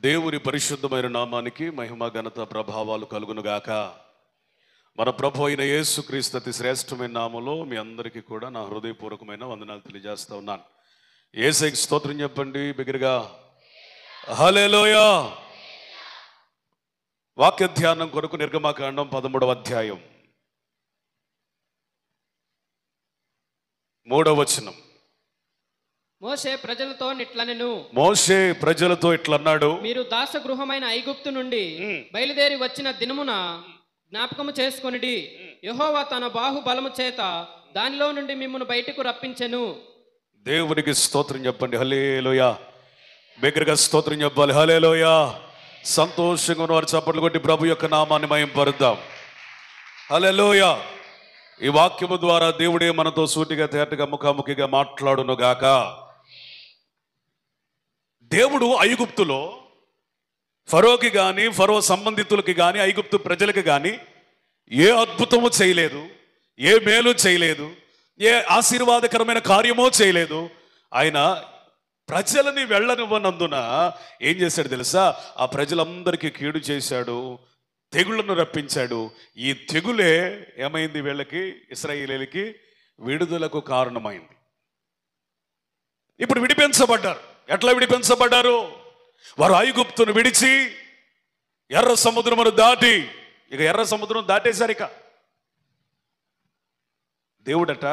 దేవుని పరిశుద్ధమైన నామానికి మహిమ ఘనత ప్రభావాలు కలుగునుగాక. మన ప్రభు అయిన యేసుక్రీస్తు అతి శ్రేష్టమైన నామములో మీ అందరికీ కూడా నా హృదయపూర్వకమైన వందనాలు తెలియజేస్తా ఉన్నాను. యేసుకి స్తోత్రం చెప్పండి బిగ్గరగా. హల్లెలూయా. వాక్య ధ్యానం కొరకు నిర్గమకాండం 13వ అధ్యాయం 3వ వచనం. మోషే ప్రజలతో ఇట్లన్నాడు, మీరు దాసగృహమైన ఐగుప్తు నుండి బయలుదేరి వచ్చిన దినమున జ్ఞాపకము చేసుకొనిడి. యెహోవా తన బాహుబలము చేత దానిలో నుండి మిమ్మును బయటకు రప్పించెను. దేవునికి స్తోత్రం చెప్పండి. హల్లెలూయా. బిగ్గరగా స్తోత్రం చెప్పాలి. హల్లెలూయా. సంతోషంగా ఉన్నవారు చప్పట్లు కొట్టి ప్రభు యొక్క నామాన్ని మహింపరుద్దాం. హల్లెలూయా. ఈ వాక్యము ద్వారా దేవుడే మనతో సూటిగా తేటగా ముఖాముఖిగా మాట్లాడును గాక. దేవుడు ఐగుప్తులో ఫరోకి కానీ ఫరో సంబంధితులకి కానీ ఐగుప్తు ప్రజలకి కానీ ఏ అద్భుతము చేయలేదు, ఏ మేలు చేయలేదు, ఏ ఆశీర్వాదకరమైన కార్యమో చేయలేదు. ఆయన ప్రజలని వెళ్ళనివ్వనందున ఏం చేశాడు తెలుసా? ఆ ప్రజలందరికీ కీడు చేశాడు, తెగుళ్లను రప్పించాడు. ఈ తెగులే ఏమైంది? వీళ్ళకి ఇశ్రాయేలీయులకి విడుదలకు కారణమైంది. ఇప్పుడు విడిపించబడ్డారు. ఎట్లా విడిపించబడ్డారు? వారు ఐగుప్తును విడిచి ఎర్ర సముద్రమును దాటి, ఇక ఎర్ర సముద్రం దాటేశారు. ఇక దేవుడట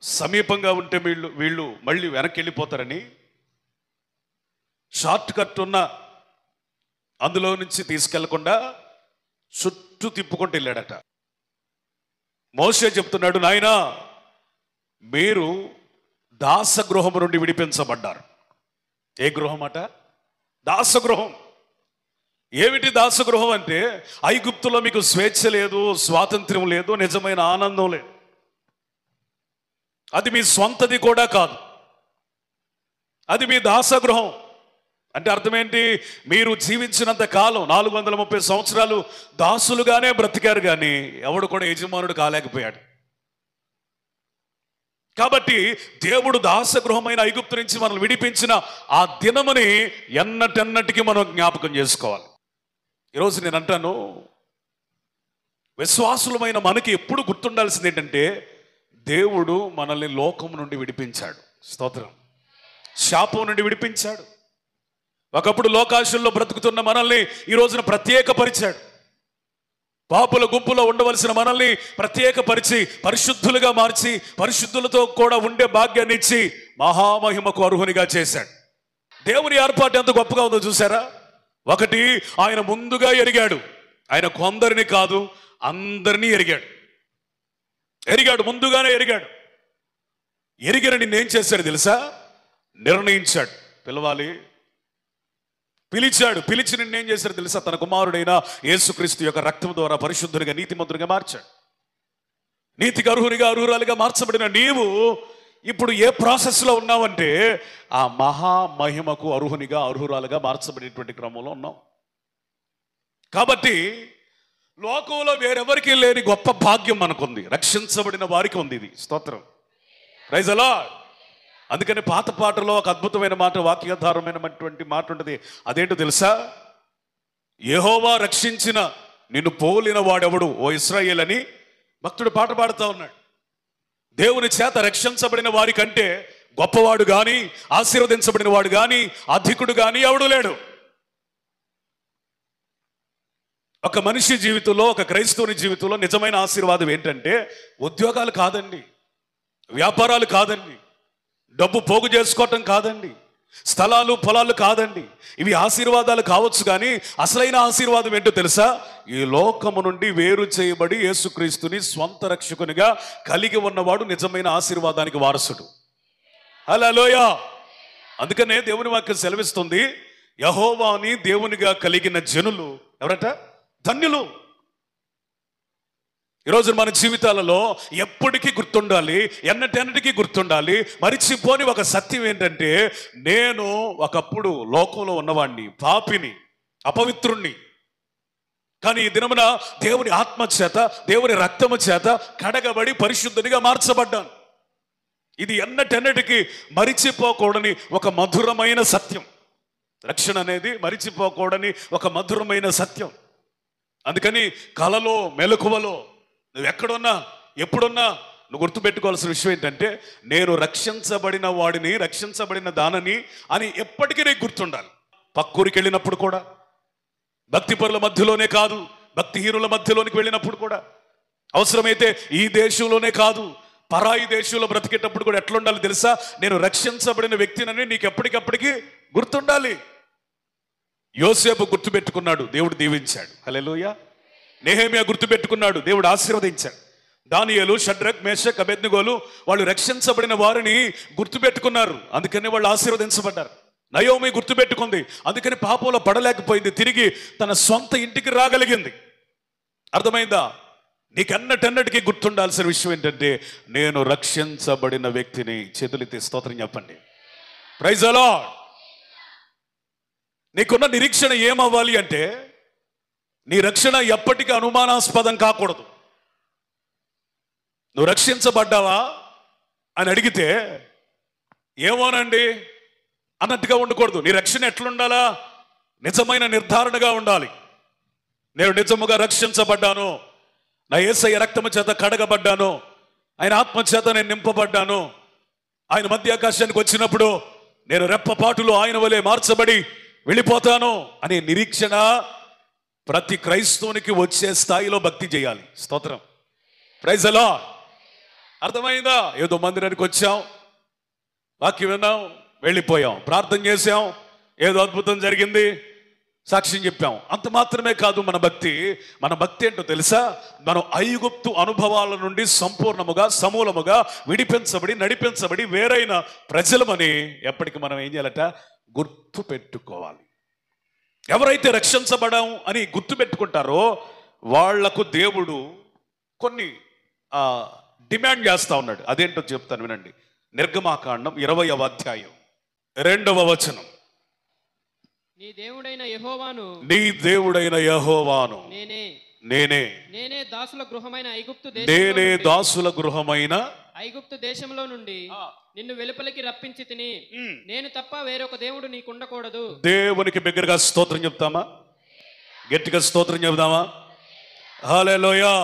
సమీపంగా ఉంటే వీళ్ళు మళ్ళీ వెనక్కి వెళ్ళిపోతారని షార్ట్ కట్ ఉన్న అందులో నుంచి తీసుకెళ్లకుండా చుట్టూ తిప్పుకుంటూ వెళ్ళాడట. మోషే చెప్తున్నాడు, నాయనా మీరు దాసగృహం నుండి విడిపించబడ్డారు. ఏ గృహం అట? దాసగృహం. ఏమిటి దాసగృహం అంటే? ఐగుప్తులో మీకు స్వేచ్ఛ లేదు, స్వాతంత్ర్యం లేదు, నిజమైన ఆనందం లేదు. అది మీ స్వంతది కూడా కాదు, అది మీ దాసగృహం. అంటే అర్థమేంటి? మీరు జీవించినంత కాలం 430 సంవత్సరాలు దాసులుగానే బ్రతికారు, కానీ ఎవడు కూడా యజమానుడు కాలేకపోయాడు. కాబట్టి దేవుడు దాసగృహమైన ఐగుప్తు నుంచి మనల్ని విడిపించిన ఆ దినముని ఎన్నటెన్నటికి మనం జ్ఞాపకం చేసుకోవాలి. ఈరోజు నేను అంటాను, విశ్వాసులమైన మనకి ఎప్పుడు గుర్తుండాల్సింది ఏంటంటే, దేవుడు మనల్ని లోకం నుండి విడిపించాడు. స్తోత్రం. శాపం నుండి విడిపించాడు. ఒకప్పుడు లోకాశల్లో బ్రతుకుతున్న మనల్ని ఈ రోజున ప్రత్యేకపరిచాడు. పాపుల గుంపులో ఉండవలసిన మనల్ని ప్రత్యేకపరిచి పరిశుద్ధులుగా మార్చి పరిశుద్ధులతో కూడా ఉండే భాగ్యాన్ని ఇచ్చి మహామహిమకు అర్హునిగా చేశాడు. దేవుని ఏర్పాటు ఎంత గొప్పగా ఉందో చూసారా? ఒకటి, ఆయన ముందుగా ఎరిగాడు. ఆయన కొందరిని కాదు, అందరినీ ఎరిగాడు. ముందుగానే ఎరిగాడు. ఎరిగిన నిన్నేం చేశాడు తెలుసా? నిర్ణయించాడు. పిలవాలి, పిలిచాడు. పిలిచి నిన్నేం చేశాడు తెలుసా? తన కుమారుడైన యేసుక్రీస్తు యొక్క రక్తం ద్వారా పరిశుద్ధునిగా నీతిమంతునిగా మార్చాడు. నీతికి అర్హురాలుగా మార్చబడిన నీవు ఇప్పుడు ఏ ప్రాసెస్లో ఉన్నావంటే, ఆ మహామహిమకు అర్హురాలుగా మార్చబడినటువంటి క్రమంలో ఉన్నావు. కాబట్టి లోకంలో వేరెవరికి లేని గొప్ప భాగ్యం మనకుంది. రక్షించబడిన వారికి ఉంది ఇది. స్తోత్రం. Praise the lord. అందుకని పాత పాటలో ఒక అద్భుతమైన మాట, వాక్యాధారమైనటువంటి మాట ఉంటుంది. అదేంటో తెలుసా? యెహోవా రక్షించిన నిన్ను పోలిన వాడెవడు ఓ ఇశ్రాయేల్ అని భక్తుడు పాట పాడుతూ ఉన్నాడు. దేవుని చేత రక్షించబడిన వారి కంటే గొప్పవాడు కానీ, ఆశీర్వదించబడిన వాడు కానీ, అధికుడు కానీ ఎవడు లేడు. ఒక మనిషి జీవితంలో, ఒక క్రైస్తవుని జీవితంలో నిజమైన ఆశీర్వాదం ఏంటంటే, ఉద్యోగాలు కాదండి, వ్యాపారాలు కాదండి, డబ్బు పోగు చేసుకోవటం కాదండి, స్థలాలు పొలాలు కాదండి. ఇవి ఆశీర్వాదాలు కావచ్చు, కానీ అసలైన ఆశీర్వాదం ఏంటో తెలుసా? ఈ లోకము నుండి వేరు చేయబడి యేసుక్రీస్తుని స్వంత రక్షకునిగా కలిగి ఉన్నవాడు నిజమైన ఆశీర్వాదానికి వారసుడు. హల్లెలూయా. అందుకనే దేవుని వాక్యం సెలవిస్తుంది, యెహోవాని దేవునిగా కలిగిన జనులు ఎవరట? ధన్యులు. ఈరోజు మన జీవితాలలో ఎప్పటికీ గుర్తుండాలి, ఎన్నటెన్నటికీ గుర్తుండాలి, మరిచిపోని ఒక సత్యం ఏంటంటే, నేను ఒకప్పుడు లోకంలో ఉన్నవాడిని, పాపిని, అపవిత్రుణ్ణి, కానీ ఈ దినమున దేవుని ఆత్మ చేత, దేవుని రక్తము చేత కడగబడి పరిశుద్ధునిగా మార్చబడ్డాను. ఇది ఎన్నటెన్నటికి మరిచిపోకూడని ఒక మధురమైన సత్యం. రక్షణ అనేది మరిచిపోకూడని ఒక మధురమైన సత్యం. అందుకని కలలో మెలకువలో నువ్వు ఎక్కడున్నా ఎప్పుడున్నా నువ్వు గుర్తుపెట్టుకోవాల్సిన విషయం ఏంటంటే, నేను రక్షించబడిన వాడిని, రక్షించబడిన దానని అని ఎప్పటికీ నీకు గుర్తుండాలి. పక్కూరికి వెళ్ళినప్పుడు కూడా, భక్తిపరుల మధ్యలోనే కాదు, భక్తిహీనుల మధ్యలోనికి వెళ్ళినప్పుడు కూడా, అవసరమైతే ఈ దేశంలోనే కాదు పరాయి దేశంలో బ్రతికేటప్పుడు కూడా ఎట్లుండాలి తెలుసా? నేను రక్షించబడిన వ్యక్తినని నీకు ఎప్పటికప్పటికి గుర్తుండాలి. యోసేపు గుర్తుపెట్టుకున్నాడు, దేవుడు దీవించాడు. హల్లెలూయా. నెహెమ్యా గుర్తుపెట్టుకున్నాడు, దేవుడు ఆశీర్వదించాడు. దానియేలు, షడ్రక్, మేషక్, అబేద్నెగోలు వాళ్ళు రక్షించబడిన వారిని గుర్తుపెట్టుకున్నారు, అందుకని వాళ్ళు ఆశీర్వదించబడ్డారు. నయోమి గుర్తుపెట్టుకుంది, అందుకని పాపంలో పడలేకపోయింది, తిరిగి తన సొంత ఇంటికి రాగలిగింది. అర్థమైందా? నీకన్నటన్నిటికీ గుర్తుండాల్సిన విషయం ఏంటంటే, నేను రక్షించబడిన వ్యక్తిని. చేతులెత్తి స్తోత్రం చెప్పండి. Praise the lord. నీకున్న నిరీక్షణ ఏమవ్వాలి అంటే, నీ రక్షణ ఎప్పటికీ అనుమానాస్పదం కాకూడదు. నువ్వు రక్షించబడ్డావా అని అడిగితే ఏమోనండి అన్నట్టుగా ఉండకూడదు. నీ రక్షణ ఎట్లుండాలా? నిజమైన నిర్ధారణగా ఉండాలి. నేను నిజముగా రక్షించబడ్డాను, నా యేసయ్య రక్తము చేత కడగబడ్డాను, ఆయన ఆత్మ చేత నేను నింపబడ్డాను, ఆయన మధ్య ఆకాశానికి వచ్చినప్పుడు నేను రెప్పపాటులో ఆయన వలె మార్చబడి వెళ్ళిపోతాను అనే నిరీక్షణ ప్రతి క్రైస్తవునికి వచ్చే స్థాయిలో భక్తి చేయాలి. స్తోత్రం. Praise the Lord. అర్థమైందా? ఏదో మందిరానికి వచ్చాం, వాక్యం విన్నాం, వెళ్ళిపోయాం, ప్రార్థన చేసాం, ఏదో అద్భుతం జరిగింది, సాక్ష్యం చెప్పాం, అంత మాత్రమే కాదు మన భక్తి. మన భక్తి ఏంటో తెలుసా? మనం ఐగుప్తు అనుభవాల నుండి సంపూర్ణముగా సమూలముగా విడిపించబడి నడిపించబడి వేరైన ప్రజలమని ఎప్పటికీ మనం ఏం చేయాలట? గుర్తు పెట్టుకోవాలి. ఎవరైతే రక్షించబడాం అని గుర్తు పెట్టుకుంటారో వాళ్లకు దేవుడు కొన్ని డిమాండ్ చేస్తా ఉన్నాడు. అదేంటో చెప్తాను వినండి. నిర్గమాకాండం 20వ అధ్యాయం 2వ వచనం. నీ దేవుడైన యెహోవాను, నీ దేవుడైన యెహోవాను నేనే దాసుల గృహమైన ఐగుప్తు దేశంలో నుండి నిన్ను వెలుపలికి రప్పించి తిని, నేను తప్ప వేరొక దేవుడు నీకు ఉండకూడదు. దేవునికి బిగ్గరగా స్తోత్రం చెప్తామా? గట్టిగా స్తోత్రం చెప్దామా? హల్లెలూయా.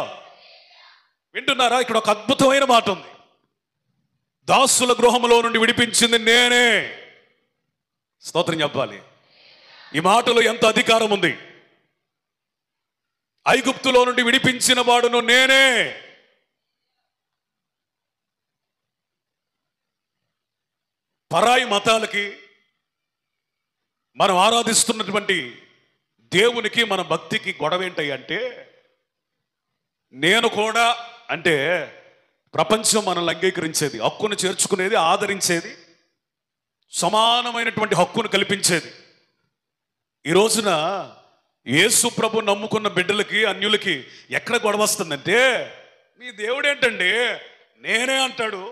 వింటున్నారా? ఇక్కడ ఒక అద్భుతమైన మాట ఉంది. దాసుల గృహంలో నుండి విడిపించింది నేనే. స్తోత్రం చెప్పాలి. ఈ మాటలో ఎంత అధికారం ఉంది. ఐగుప్తులో నుండి విడిపించిన వాడును నేనే. పరాయి మతాలకి, మనం ఆరాధిస్తున్నటువంటి దేవునికి మన భక్తికి గొడవ ఏంటంటే, నేను కూడా అంటే ప్రపంచం మనల్ని అంగీకరించేది, హక్కును చేర్చుకునేది, ఆదరించేది, సమానమైనటువంటి హక్కును కల్పించేది. ఈ రోజున యేసు ప్రభు నమ్ముకున్న బిడ్డలకి, అన్యులకి ఎక్కడ గొడవ వస్తుందంటే, మీ దేవుడు ఏంటండి నేనే అంటాడు,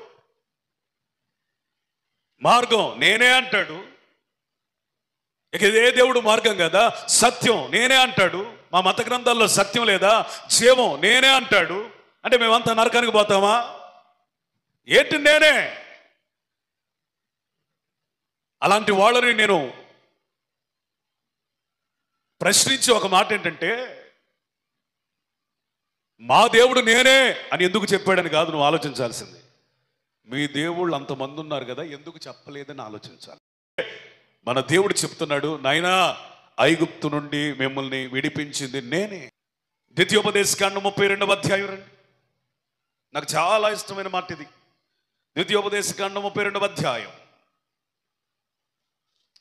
మార్గం నేనే అంటాడు, ఇక ఇదే దేవుడు మార్గం కదా, సత్యం నేనే అంటాడు, మా మత గ్రంథాల్లో సత్యం లేదా, జీవం నేనే అంటాడు. అంటే మేమంతా నరకానికి పోతామా? ఏంటి నేనే? అలాంటి వాళ్ళని నేను ప్రశ్నించి ఒక మాట ఏంటంటే, మా దేవుడు నేనే అని ఎందుకు చెప్పాడని కాదు నువ్వు ఆలోచించాల్సింది. మీ దేవుళ్ళు అంతమంది ఉన్నారు కదా, ఎందుకు చెప్పలేదని ఆలోచించాలి. మన దేవుడు చెప్తున్నాడు, నాయనా ఐగుప్తు నుండి మిమ్మల్ని విడిపించింది నేనే. ద్వితీయోపదేశకాండం 32వ అధ్యాయం రండి. నాకు చాలా ఇష్టమైన మాట ఇది. ద్వితీయోపదేశకాండం 32వ అధ్యాయం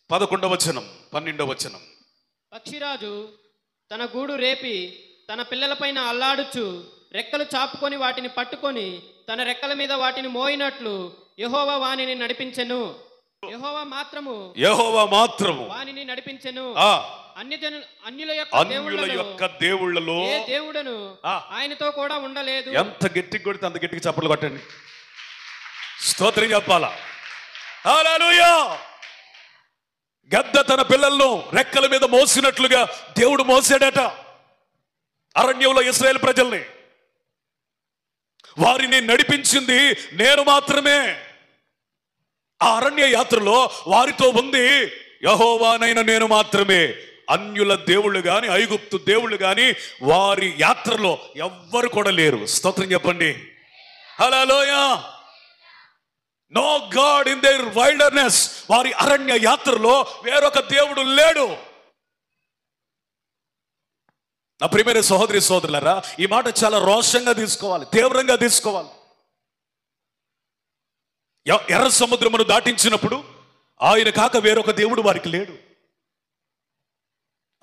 11వ వచనం 12వ వచనం. పక్షిరాజు తన గూడు రేపి తన పిల్లలపైన అల్లాడుచు రెక్కలు చాపుకొని వాటిని పట్టుకొని తన రెక్కల మీద వాటిని మోయినట్లు యెహోవా వానిని నడిపించెను. యెహోవా మాత్రము వానిని నడిపించెను. అన్యుల యొక్క దేవుళ్ళలో ఏ దేవుడను ఆయనతో కూడా ఉండలేదు. ఎంత గట్టిగా కొడితే అంత గట్టిగా చప్పట్లు కొట్టండి. స్తోత్రం చెప్పాలా? హల్లెలూయా. గద్ద తన పిల్లలను రెక్కల మీద మోసినట్లుగా దేవుడు మోసాడట అరణ్యంలో ఇశ్రాయేలు ప్రజల్ని. వారిని నడిపించింది నేను మాత్రమే. ఆ అరణ్య యాత్రలో వారితో ఉంది యెహోవానైన నేను మాత్రమే. అన్యుల దేవుళ్ళు గాని ఐగుప్తు దేవుళ్ళు గాని వారి యాత్రలో ఎవ్వరు కూడా లేరు. స్తోత్రం చెప్పండి. హల్లెలూయా. No God in their wilderness. వారి అరణ్య యాత్రలో వేరొక దేవుడు లేడు. నా ప్రియమైన సహోదరి సోదరులారా, ఈ మాట చాలా రోషంగా తీసుకోవాలి, తీవ్రంగా తీసుకోవాలి. ఎర్ర సముద్రమును దాటించినప్పుడు ఆయన కాక వేరొక దేవుడు వారికి లేడు.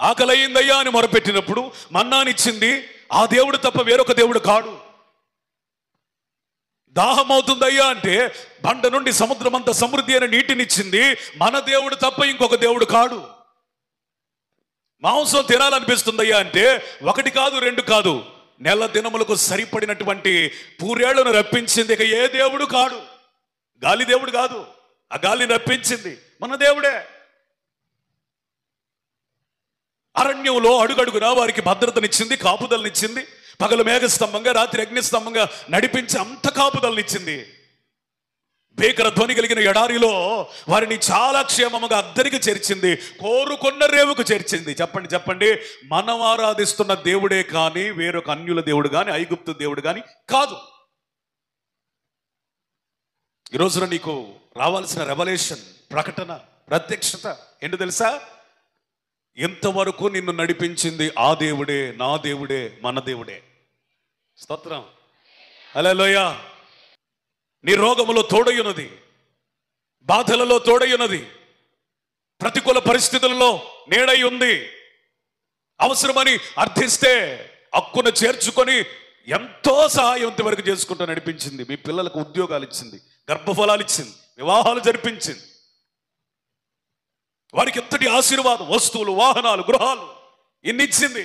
ఆకలయ్యిందయ్యా అని మొరపెట్టినప్పుడు మన్నానిచ్చింది ఆ దేవుడు తప్ప వేరొక దేవుడు కాడు. దాహమవుతుందయ్యా అంటే బండ నుండి సముద్రమంత సమృద్ధి అయిన నీటినిచ్చింది మన దేవుడు తప్ప ఇంకొక దేవుడు కాడు. మాంసం తినాలనిపిస్తుందయ్యా అంటే ఒకటి కాదు రెండు కాదు, నెల దినములకు సరిపడినటువంటి పూరేళ్లను రప్పించింది ఇక ఏ దేవుడు కాడు. గాలి దేవుడు కాదు, ఆ గాలిని రప్పించింది మన దేవుడే. అరణ్యంలో అడుగడుగునా వారికి భద్రతనిచ్చింది, కాపుదలనిచ్చింది. పగలు మేఘస్తంభంగా రాత్రి అగ్నిస్తంభంగా నడిపించి అంత కాపుదలనిచ్చింది. భీకర ధ్వని కలిగిన ఎడారిలో వారిని చాలా క్షేమముగా అద్దరికి చేర్చింది, కోరుకొన్న రేవుకు చేర్చింది. చెప్పండి చెప్పండి, మనం ఆరాధిస్తున్న దేవుడే కానీ వేరొక అన్యుల దేవుడు కానీ ఐగుప్తు దేవుడు కానీ కాదు. ఈ రోజున నీకు రావాల్సిన రెవల్యూషన్, ప్రకటన, ప్రత్యక్షత ఏంటో తెలుసా? ఇంతవరకు నిన్ను నడిపించింది ఆ దేవుడే, నా దేవుడే, మన దేవుడే. స్తోత్రం. హల్లెలూయా. నీ రోగములో తోడయున్నది, బాధలలో తోడయున్నది, ప్రతికూల పరిస్థితులలో నేడై ఉంది. అవసరమని అర్థిస్తే హక్కున చేర్చుకొని ఎంతో సహాయం వరకు చేసుకుంటూ నడిపించింది. మీ పిల్లలకు ఉద్యోగాలు ఇచ్చింది, గర్భఫలాలు ఇచ్చింది, వివాహాలు జరిపించింది. వారికి ఎంతటి ఆశీర్వాదం, వస్తువులు, వాహనాలు, గృహాలు ఇన్ని ఇచ్చింది.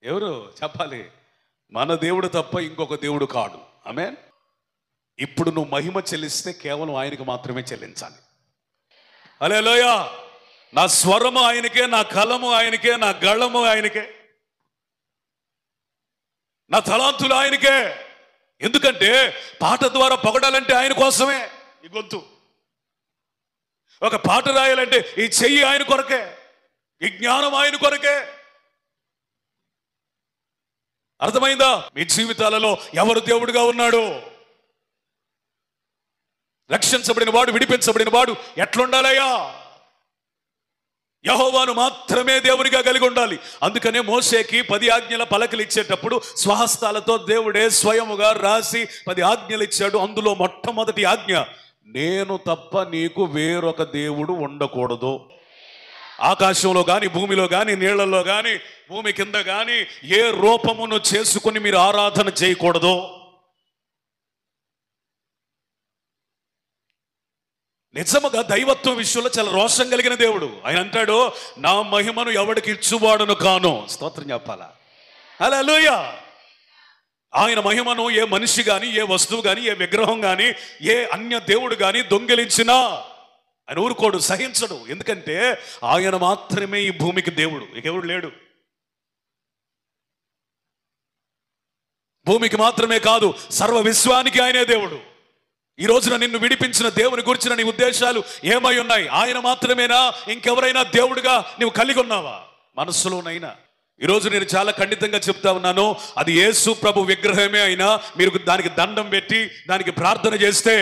ఎవరు చెప్పాలి? మన దేవుడు తప్ప ఇంకొక దేవుడు కాడు. ఆమేన్. ఇప్పుడు నువ్వు మహిమ చెల్లిస్తే కేవలం ఆయనకు మాత్రమే చెల్లించాలి. హల్లెలూయా. నా స్వరము ఆయనకే, నా కలము ఆయనకే, నా గళము ఆయనకే, నా తలాంతులు ఆయనకే. ఎందుకంటే పాట ద్వారా పొగడాలంటే ఆయన కోసమే ఈ గొంతు. ఒక పాట రాయాలంటే ఈ చెయ్యి ఆయన కొరకే, ఈ జ్ఞానం ఆయన కొరకే. అర్థమైందా? మీ జీవితాలలో ఎవరు దేవుడుగా ఉన్నాడు? రక్షించబడిన వాడు, విడిపించబడిన వాడు ఎట్లుండాలయ్యా? యెహోవాను మాత్రమే దేవునిగా కలిగి ఉండాలి. అందుకనే మోషేకి 10 ఆజ్ఞల పలకలు ఇచ్చేటప్పుడు స్వహస్తాలతో దేవుడే స్వయముగా రాసి 10 ఆజ్ఞలు ఇచ్చాడు. అందులో మొట్టమొదటి ఆజ్ఞ, నేను తప్ప నీకు వేరొక దేవుడు ఉండకూడదు. ఆకాశంలో గాని, భూమిలో గాని, నీళ్లలో గాని, భూమి కింద గాని ఏ రూపమును చేసుకుని మీరు ఆరాధన చేయకూడదు. నిజముగా దైవత్వం విషయంలో చాలా రోషం కలిగిన దేవుడు. ఆయన అంటాడు, నా మహిమను ఎవడికి ఇచ్చువాడును కాను. స్తోత్రం చెప్పాలా? హల్లెలూయా. ఆయన మహిమను ఏ మనిషి గాని, ఏ వస్తువు గాని, ఏ విగ్రహం గాని, ఏ అన్య దేవుడు గాని దొంగిలించినా ఆయన ఊరుకోడు, సహించడు. ఎందుకంటే ఆయన మాత్రమే ఈ భూమికి దేవుడు, ఇంకెవడు లేడు. భూమికి మాత్రమే కాదు, సర్వ విశ్వానికి ఆయనే దేవుడు. ఈ రోజున నిన్ను విడిపించిన దేవుని గురించిన నీ ఉద్దేశాలు ఏమై ఉన్నాయి? ఆయన మాత్రమేనా? ఇంకెవరైనా దేవుడుగా నువ్వు కలిగి ఉన్నావా మనస్సులోనైనా? ఈరోజు నేను చాలా ఖండితంగా చెప్తా ఉన్నాను, అది యేసు ప్రభు విగ్రహమే అయినా మీరు దానికి దండం పెట్టి దానికి ప్రార్థన చేస్తే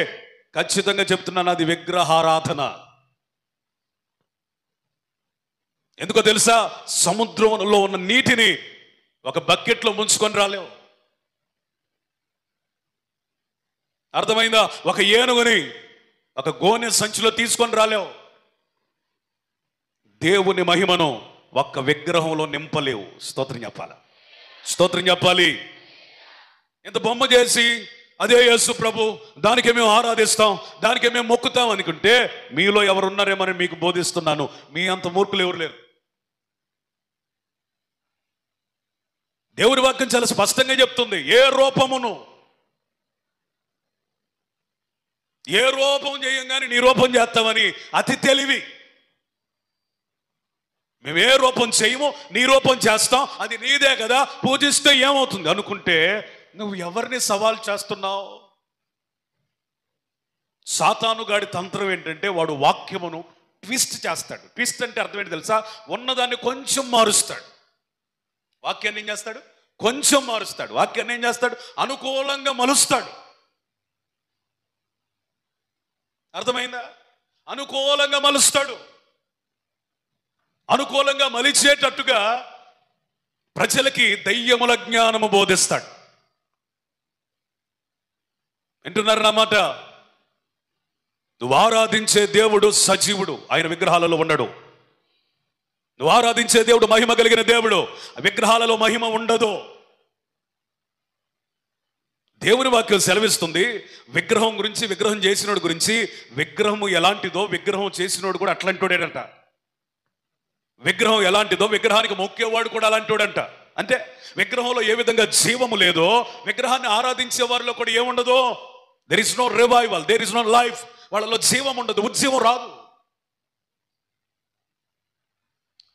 ఖచ్చితంగా చెప్తున్నాను, అది విగ్రహారాధన. ఎందుకో తెలుసా? సముద్రంలో ఉన్న నీటిని ఒక బకెట్లో ముంచుకొని రాలేవు. అర్థమైందా? ఒక ఏనుగుని ఒక గోనె సంచిలో తీసుకొని రాలేవు. దేవుని మహిమను ఒక్క విగ్రహంలో నింపలేవు. స్తోత్రం చెప్పాలి, స్తోత్రం చెప్పాలి. ఇంత బొమ్మ చేసి అదే యేసు ప్రభు, దానికే మేము ఆరాధిస్తాం, దానికే మేము మొక్కుతాం అనుకుంటే మీలో ఎవరున్నారేమని మీకు బోధిస్తున్నాను. మీ అంత మూర్ఖులు ఎవరు లేరు. దేవుని వాక్యం చాలా స్పష్టంగా చెప్తుంది, ఏ రూపమును, ఏ రూపం చేయంగానే నీ రూపం చేస్తామని అతి తెలివి. మేము ఏ రూపం చేయము, నీ రూపం చేస్తాం, అది నీదే కదా, పూజిస్తే ఏమవుతుంది అనుకుంటే నువ్వు ఎవరిని సవాల్ చేస్తున్నావు? సాతానుగాడి తంత్రం ఏంటంటే వాడు వాక్యమును ట్విస్ట్ చేస్తాడు. ట్విస్ట్ అంటే అర్థం ఏంటి తెలుసా? ఉన్నదాన్ని కొంచెం మారుస్తాడు. వాక్యాన్ని ఏం చేస్తాడు? కొంచెం మారుస్తాడు. వాక్యాన్ని ఏం చేస్తాడు? అనుకూలంగా మలుస్తాడు. అర్థమైందా? అనుకూలంగా మలుస్తాడు. అనుకూలంగా మలిచేటట్టుగా ప్రజలకి దయ్యముల జ్ఞానము బోధిస్తాడు. వింటున్నారు నా మాట? నువ్వు ఆరాధించే దేవుడు సజీవుడు, ఆయన విగ్రహాలలో ఉండడు. నువ్వు ఆరాధించే దేవుడు మహిమ కలిగిన దేవుడు, విగ్రహాలలో మహిమ ఉండదు. దేవుని వాక్యం సెలవిస్తుంది విగ్రహం గురించి, విగ్రహం చేసినోడు గురించి. విగ్రహం ఎలాంటిదో విగ్రహం చేసినోడు కూడా అట్లాంటోడేనంట. విగ్రహం ఎలాంటిదో విగ్రహానికి మొక్కేవాడు కూడా అలాంటోడంట. అంటే విగ్రహంలో ఏ విధంగా జీవము లేదో విగ్రహాన్ని ఆరాధించే వారిలో కూడా ఏముండదు? There is no revival, there is no life. వాళ్ళలో జీవం ఉండదు, ఉజ్జీవం రాదు.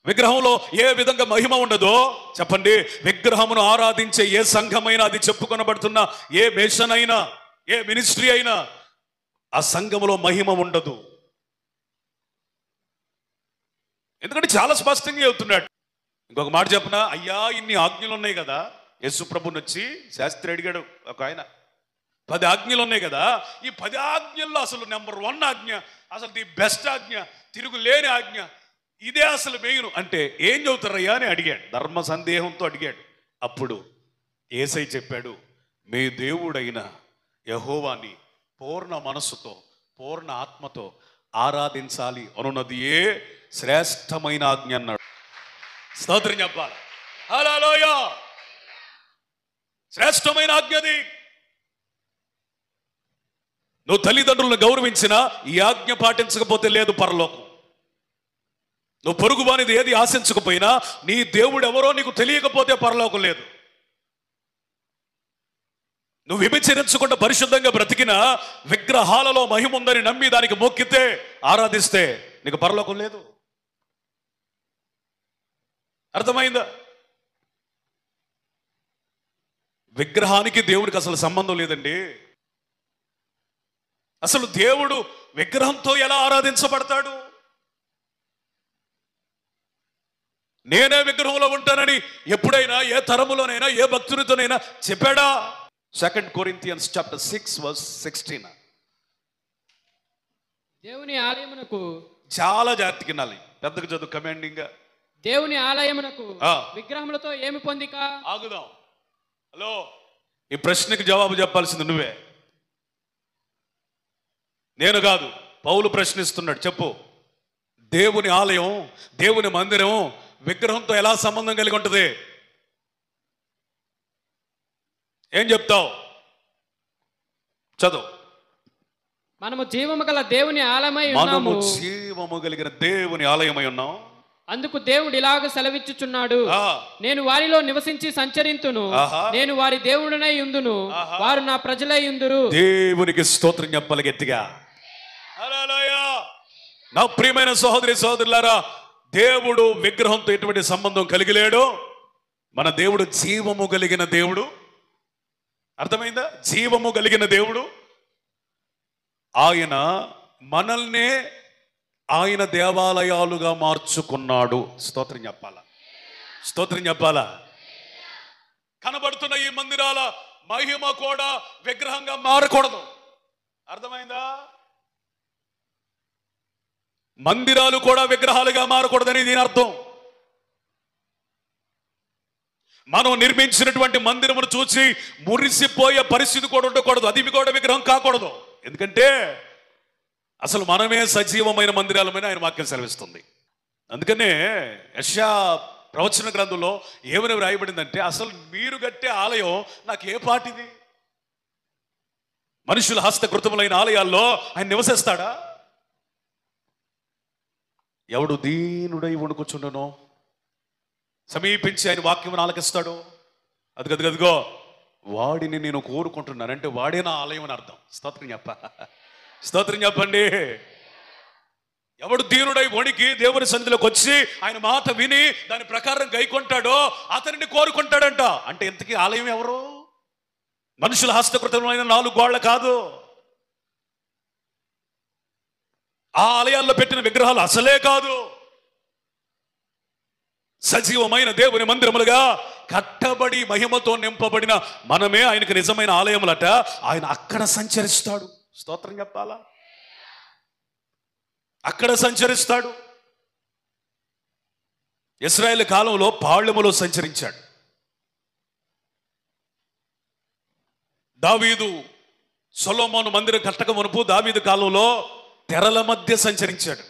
విగ్రహంలో ఏ విధంగా మహిమ ఉండదో చెప్పండి. విగ్రహమును ఆరాధించే ఏ సంఘమైనా, అది చెప్పుకొనబడుతున్న ఏ మిషన్ అయినా, ఏ మినిస్ట్రీ అయినా, ఆ సంఘములో మహిమ ఉండదు. ఎందుకంటే చాలా స్పష్టంగా చెబుతున్నాడు. ఇంకొక మాట చెప్పనా? అయ్యా ఇన్ని ఆజ్ఞలు ఉన్నాయి కదా. యేసు ప్రభుని వచ్చి శాస్త్రి అడిగాడు ఒక ఆయన, 10 ఆజ్ఞలు ఉన్నాయి కదా, ఈ 10 ఆజ్ఞల్లో అసలు నెంబర్ 1 ఆజ్ఞ, అసలు ది బెస్ట్ ఆజ్ఞ, తిరుగులేని ఆజ్ఞ, ఇదే అసలు మెయిన్ అంటే ఏం చెబుతారయ్యా అని అడిగాడు. ధర్మ సందేహంతో అడిగాడు. అప్పుడు యేసయ్య చెప్పాడు, మీ దేవుడైన యెహోవాని పూర్ణ మనస్సుతో పూర్ణ ఆత్మతో ఆరాధించాలి అనున్నది ఏ శ్రేష్టమైన ఆజ్ఞ అన్నాడు. స్తోత్రం చెప్పాలి. హల్లెలూయా. శ్రేష్టమైన ఆజ్ఞది. నువ్వు తల్లిదండ్రులను గౌరవించినా ఈ ఆజ్ఞ పాటించకపోతే లేదు పరలోకం. నువ్వు పొరుగువానిది ఏది ఆశించకపోయినా, నీ దేవుడు ఎవరో నీకు తెలియకపోతే పరలోకం లేదు. నువ్వు విభజించకుండా పరిశుద్ధంగా బ్రతికినా, విగ్రహాలలో మహిమ ఉందని నమ్మి దానికి మొక్కితే, ఆరాధిస్తే నీకు పరలోకం లేదు. అర్థమైందా? విగ్రహానికి దేవుడికి అసలు సంబంధం లేదండి. అసలు దేవుడు విగ్రహంతో ఎలా ఆరాధించబడతాడు? నేనే విగ్రహంలో ఉంటానని ఎప్పుడైనా ఏ తరములోనైనా ఏ భక్తునితోనైనా చెప్పాడా? 2 Corinthians chapter 6 verse 16. దేవుని ఆలయమునకు చాలా జాగ్రత్తగా వినాలి. పెద్దగా చదువు కమాండింగ్ గా. దేవుని ఆలయమునకు విగ్రహములతో ఏమి పొందిక? ఆగుదాం. హలో, ఈ ప్రశ్నకి జవాబు చెప్పాల్సింది నువ్వే, నేను కాదు. పౌలు ప్రశ్నిస్తున్నాడు. చెప్పు. దేవుని ఆలయం, దేవుని మందిరం విగ్రహంతో ఎలా సంబంధం కలిగి ఉంటుంది? ఏం చెప్తావు? చదువు. మనము జీవము గల దేవుని ఆలయమై ఉన్నాము. మనము జీవము కలిగిన దేవుని ఆలయమై ఉన్నాం. అందుకు దేవుడు ఇలాగ సెలవిచ్చుచున్నాడు, నేను వారిలో నివసించి సంచరింతును, నేను వారి దేవుడనై యుందును, వారు నా ప్రజలై యుందురు. దేవునికి స్తోత్రం చెప్పాలి గట్టిగా. హల్లెలూయా. నా ప్రియమైన సహోదరి సహోదరులారా, దేవుడు విగ్రహంతో ఎటువంటి సంబంధం కలిగి లేడు. మన దేవుడు జీవము కలిగిన దేవుడు. అర్థమైందా? జీవము కలిగిన దేవుడు. ఆయన మనల్నే ఆయన దేవాలయాలుగా మార్చుకున్నాడు. స్తోత్రం చెప్పాలా? స్తోత్రం చెప్పాలా? కనబడుతున్న ఈ మందిరాల మహిమ కూడా విగ్రహంగా మారకూడదు. అర్థమైందా? మందిరాలు కూడా విగ్రహాలుగా మారకూడదని దీని అర్థం. మనం నిర్మించినటువంటి మందిరమును చూసి మురిసిపోయే పరిస్థితి కూడా ఉండకూడదు. అది కూడా విగ్రహం కాకూడదు. ఎందుకంటే అసలు మనమే సజీవమైన మందిరాలమైన ఆయన వాక్యం సెలవిస్తుంది. అందుకనే యెషయా ప్రవచన గ్రంథంలో ఏమని వ్రాయబడిందంటే, అసలు మీరు కట్టే ఆలయం నాకు ఏ పాటిది? మనుషుల హస్తకృతములైన ఆలయాల్లో ఆయన నివసిస్తాడా? ఎవడు దీనుడై వణుకుచుండునో సమీపించి ఆయన వాక్యం ఆలకిస్తాడు, అదిగదిగో వాడిని నేను కోరుకుంటున్నానంటే వాడే నా ఆలయం అని అర్థం. స్తోత్రం చెప్ప, స్తోత్రం చెప్పండి. ఎవడు దీనుడై వణికి దేవుని సన్నిధిలోకి వచ్చి ఆయన మాట విని దాని ప్రకారం గైకొంటాడో అతనిని కోరుకుంటాడంట. అంటే ఇంతకీ ఆలయం ఎవరు? మనుషుల హస్తకృతమైన 4 గోళ్ల కాదు. ఆ ఆలయాల్లో పెట్టిన విగ్రహాలు అసలే కాదు. సజీవమైన దేవుని మందిరములుగా కట్టబడి మహిమతో నింపబడిన మనమే ఆయనకు నిజమైన ఆలయములట. ఆయన అక్కడ సంచరిస్తాడు. స్తోత్రం చెప్పాలా? అక్కడ సంచరిస్తాడు. ఇశ్రాయేలు కాలంలో పాళ్యములో సంచరించాడు. దావీదు సొలొమోను మందిరం కట్టక మునుపు దావీదు కాలంలో తెరల మధ్య సంచరించాడు.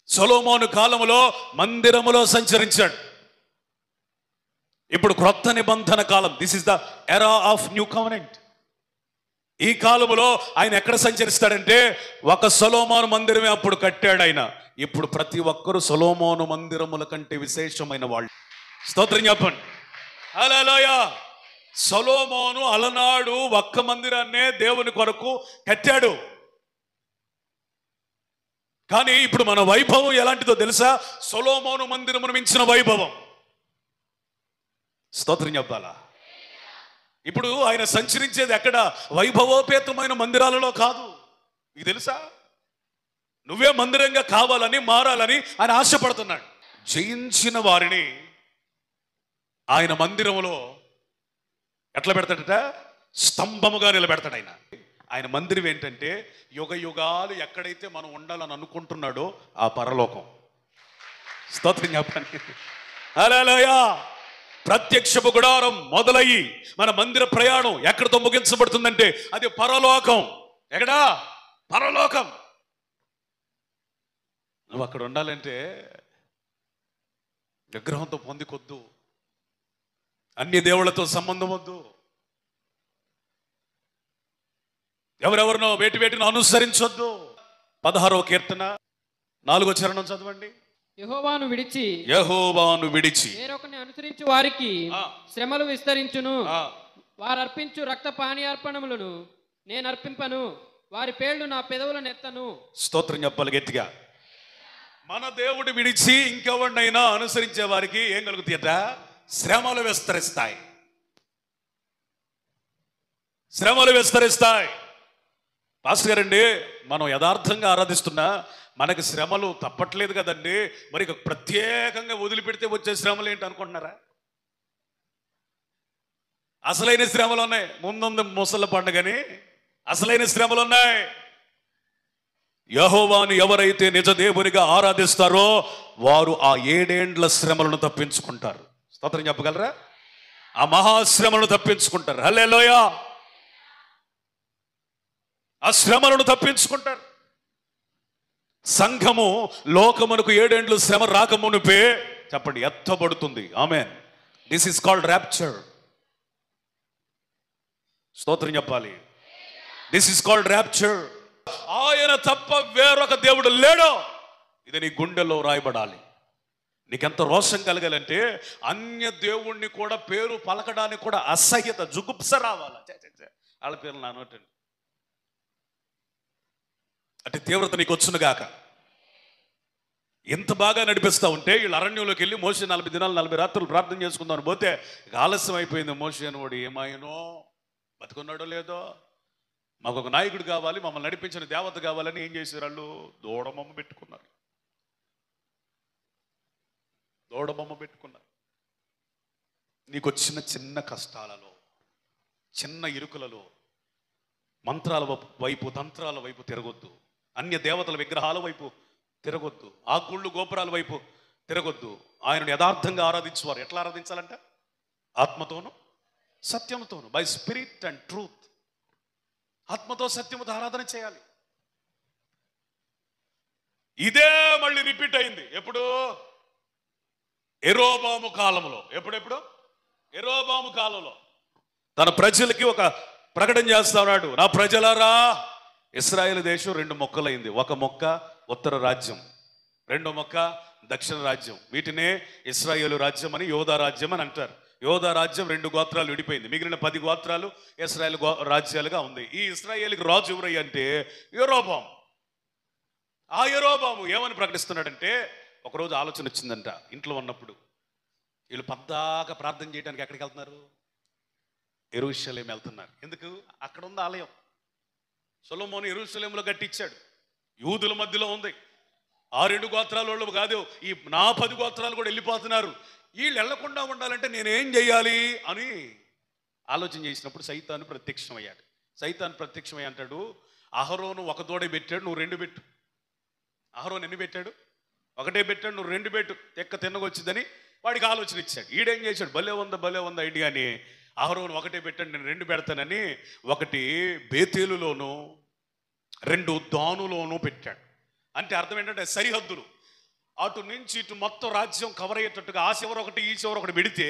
సొలొమోను కాలములో మందిరములో సంచరించాడు. ఇప్పుడు క్రొత్త నిబంధన కాలం. This is the era of new covenant. ఈ కాలములో ఆయన ఎక్కడ సంచరిస్తాడంటే, ఒక సొలొమోను మందిరమే అప్పుడు కట్టాడు ఆయన. ఇప్పుడు ప్రతి ఒక్కరు సొలొమోను మందిరముల కంటే విశేషమైన వాళ్ళు. స్తోత్రం చెప్పండి. హల్లెలూయా. సొలొమోను అలనాడు ఒక్క మందిరాన్నే దేవుని కొరకు కట్టాడు. కానీ ఇప్పుడు మన వైభవం ఎలాంటిదో తెలుసా? సొలొమోను మందిరమును మించిన వైభవం. స్తోత్రం చెప్పాలా? ఇప్పుడు ఆయన సంచరించేది ఎక్కడ? వైభవోపేతమైన మందిరాలలో కాదు. ఇది తెలుసా? నువ్వే మందిరంగా కావాలని, మారాలని ఆయన ఆశపడుతున్నాడు. జయించిన వారిని ఆయన మందిరములో ఎట్లా పెడతాడట? స్తంభముగా నిలబెడతాడు. ఆయన మందిరం ఏంటంటే, యుగ యుగాలు ఎక్కడైతే మనం ఉండాలని అనుకుంటున్నాడో ఆ పరలోకం. స్తోత్రం చెప్పండి. హల్లెలూయా. ప్రత్యక్షపు గుడారం మొదలయ్యి మన మందిర ప్రయాణం ఎక్కడితో ముగించబడుతుందంటే అది పరలోకం. ఎక్కడా? పరలోకం. నువ్వు అక్కడ ఉండాలంటే విగ్రహంతో పొందికొద్దు, అన్ని దేవుళ్లతో సంబంధం వద్దు, ఎవరెవరినో వేటిని అనుసరించొద్దు. 16వ కీర్తన 4వ చరణం చదవండి. యెహోవాను విడిచి వేరొకరిని అనుసరించు వారికి శ్రమలు విస్తరించును. వారు అర్పించు రక్త పానీయార్పణములను నేను అర్పింపను. వారి పేర్లు నా పెదవులను ఎత్తను. స్తోత్రం చెప్పాలి గట్టిగా. మన దేవుడు విడిచి ఇంకెవరినైనా అనుసరించే వారికి ఏం కలుగుతాయట? శ్రమలు విస్తరిస్తాయి. శ్రమలు విస్తరిస్తాయి. పాస్టర్ గారండి, మనం యథార్థంగా ఆరాధిస్తున్నా మనకి శ్రమలు తప్పట్లేదు కదండి, మరి ప్రత్యేకంగా వదిలిపెడితే వచ్చే శ్రమలు ఏంటి అనుకుంటున్నారా? అసలైన శ్రమలు ఉన్నాయి. ముందుంది ముసళ్ళ పండుగని, అసలైన శ్రమలు ఉన్నాయి. యెహోవాను ఎవరైతే నిజ దేవునిగా ఆరాధిస్తారో వారు ఆ 7 ఏండ్ల శ్రమలను తప్పించుకుంటారు. స్తోత్రం చెప్పగలరా? ఆ మహాశ్రమలను తప్పించుకుంటారు. హల్లెలూయా. ఆ శ్రమలను తప్పించుకుంటారు. సంఘము లోకమునకు 7 ఏండ్లు శ్రమ రాకమునుపే చెప్పండి ఎత్తబడుతుంది. ఆమేన్. This is called rapture. స్తోత్రం చెప్పాలి. This is called rapture. ఆయన తప్ప వేరొక దేవుడు లేడు. ఇది నీ గుండెల్లో రాయబడాలి. నీకెంత రోషం కలగాలంటే అన్య దేవుణ్ణి కూడా పేరు పలకడానికి కూడా అసహ్యత, జుగుప్స రావాలా? వాళ్ళ పేర్లు నా నోటండి అంటే తీవ్రత నీకు వచ్చును గాక. ఎంత బాగా నడిపిస్తా ఉంటే వీళ్ళు అరణ్యంలోకి వెళ్ళి మోషే 40 దినాలు 40 రాత్రులు ప్రార్థన చేసుకుందామని పోతే ఆలస్యం అయిపోయింది. మోషే అనువాడు ఏమాయనో, బతుకున్నాడో లేదో, మాకు ఒక నాయకుడు కావాలి, మమ్మల్ని నడిపించిన దేవత కావాలని ఏం చేశారు? వాళ్ళు దూడబొమ్మ పెట్టుకున్నారు. దూడబొమ్మ పెట్టుకున్నారు. నీకు వచ్చిన చిన్న కష్టాలలో, చిన్న ఇరుకులలో మంత్రాల వైపు, తంత్రాల వైపు తిరగొద్దు. అన్య దేవతల విగ్రహాల వైపు తిరగొద్దు. ఆ గుళ్ళు గోపురాల వైపు తిరగొద్దు. ఆయనను యథార్థంగా ఆరాధించేవారు ఎట్లా ఆరాధించాలంట? ఆత్మతోను సత్యముతోను, బై స్పిరిట్ అండ్ ట్రూత్. ఆత్మతో సత్యముతో ఆరాధన చేయాలి. ఇదే మళ్ళీ రిపీట్ అయింది. ఎప్పుడు? యెరోబాము కాలంలో. ఎప్పుడెప్పుడు? యెరోబాము కాలంలో తన ప్రజలకి ఒక ప్రకటన చేస్తా ఉన్నాడు. నా ప్రజలారా, ఇశ్రాయేలు దేశం 2 మొక్కలైంది. ఒక మొక్క ఉత్తర రాజ్యం, 2 మొక్క దక్షిణ రాజ్యం. వీటినే ఇశ్రాయేలు రాజ్యం అని, యోధా రాజ్యం అని అంటారు. యోధా రాజ్యం 2 గోత్రాలు విడిపోయింది. మిగిలిన 10 గోత్రాలు ఇశ్రాయేల్ రాజ్యాలుగా ఉంది. ఈ ఇశ్రాయేలుకి రాజు ఎవరయ్య అంటే యెరోబాము. ఆ యెరోబాము ఏమని ప్రకటిస్తున్నాడంటే, ఒకరోజు ఆలోచన వచ్చిందంట. ఇంట్లో ఉన్నప్పుడు వీళ్ళు పద్దాక ప్రార్థన చేయడానికి ఎక్కడికి వెళ్తున్నారు? యెరూషలేము వెళ్తున్నారు. ఎందుకు? అక్కడ ఉంది ఆలయం. సొలొమోను యెరూషలేములో కట్టించాడు. యూదుల మధ్యలో ఉంది. ఆ 2 గోత్రాల వాళ్ళు కాదు, ఈ నా 10 గోత్రాలు కూడా వెళ్ళిపోతున్నారు. వీళ్ళు వెళ్లకుండా ఉండాలంటే నేనేం చేయాలి అని ఆలోచన చేసినప్పుడు సైతాను ప్రత్యక్షమయ్యాడు. సైతాను ప్రత్యక్షమై అంటాడు, అహరోను ఒక దూడ పెట్టాడు, నువ్వు 2 పెట్టు. అహరోను ఎన్ని పెట్టాడు? ఒకటే పెట్టాడు, నువ్వు 2 పెట్టు, తెక్క తిన్నగొచ్చిందని వాడికి ఆలోచన ఇచ్చాడు. ఈడేం చేశాడు? భలే ఉంది ఐడియా అని అహరోను ఒకటే పెట్టాడు, నేను 2 పెడతానని. ఒకటి బేతేలులోను 2 దానులోనూ పెట్టాడు. అంటే అర్థం ఏంటంటే సరిహద్దులు, అటు నుంచి ఇటు మొత్తం రాజ్యం కవర్ అయ్యేటట్టుగా ఆ చివర ఒకటి ఈ చివర ఒకటి పెడితే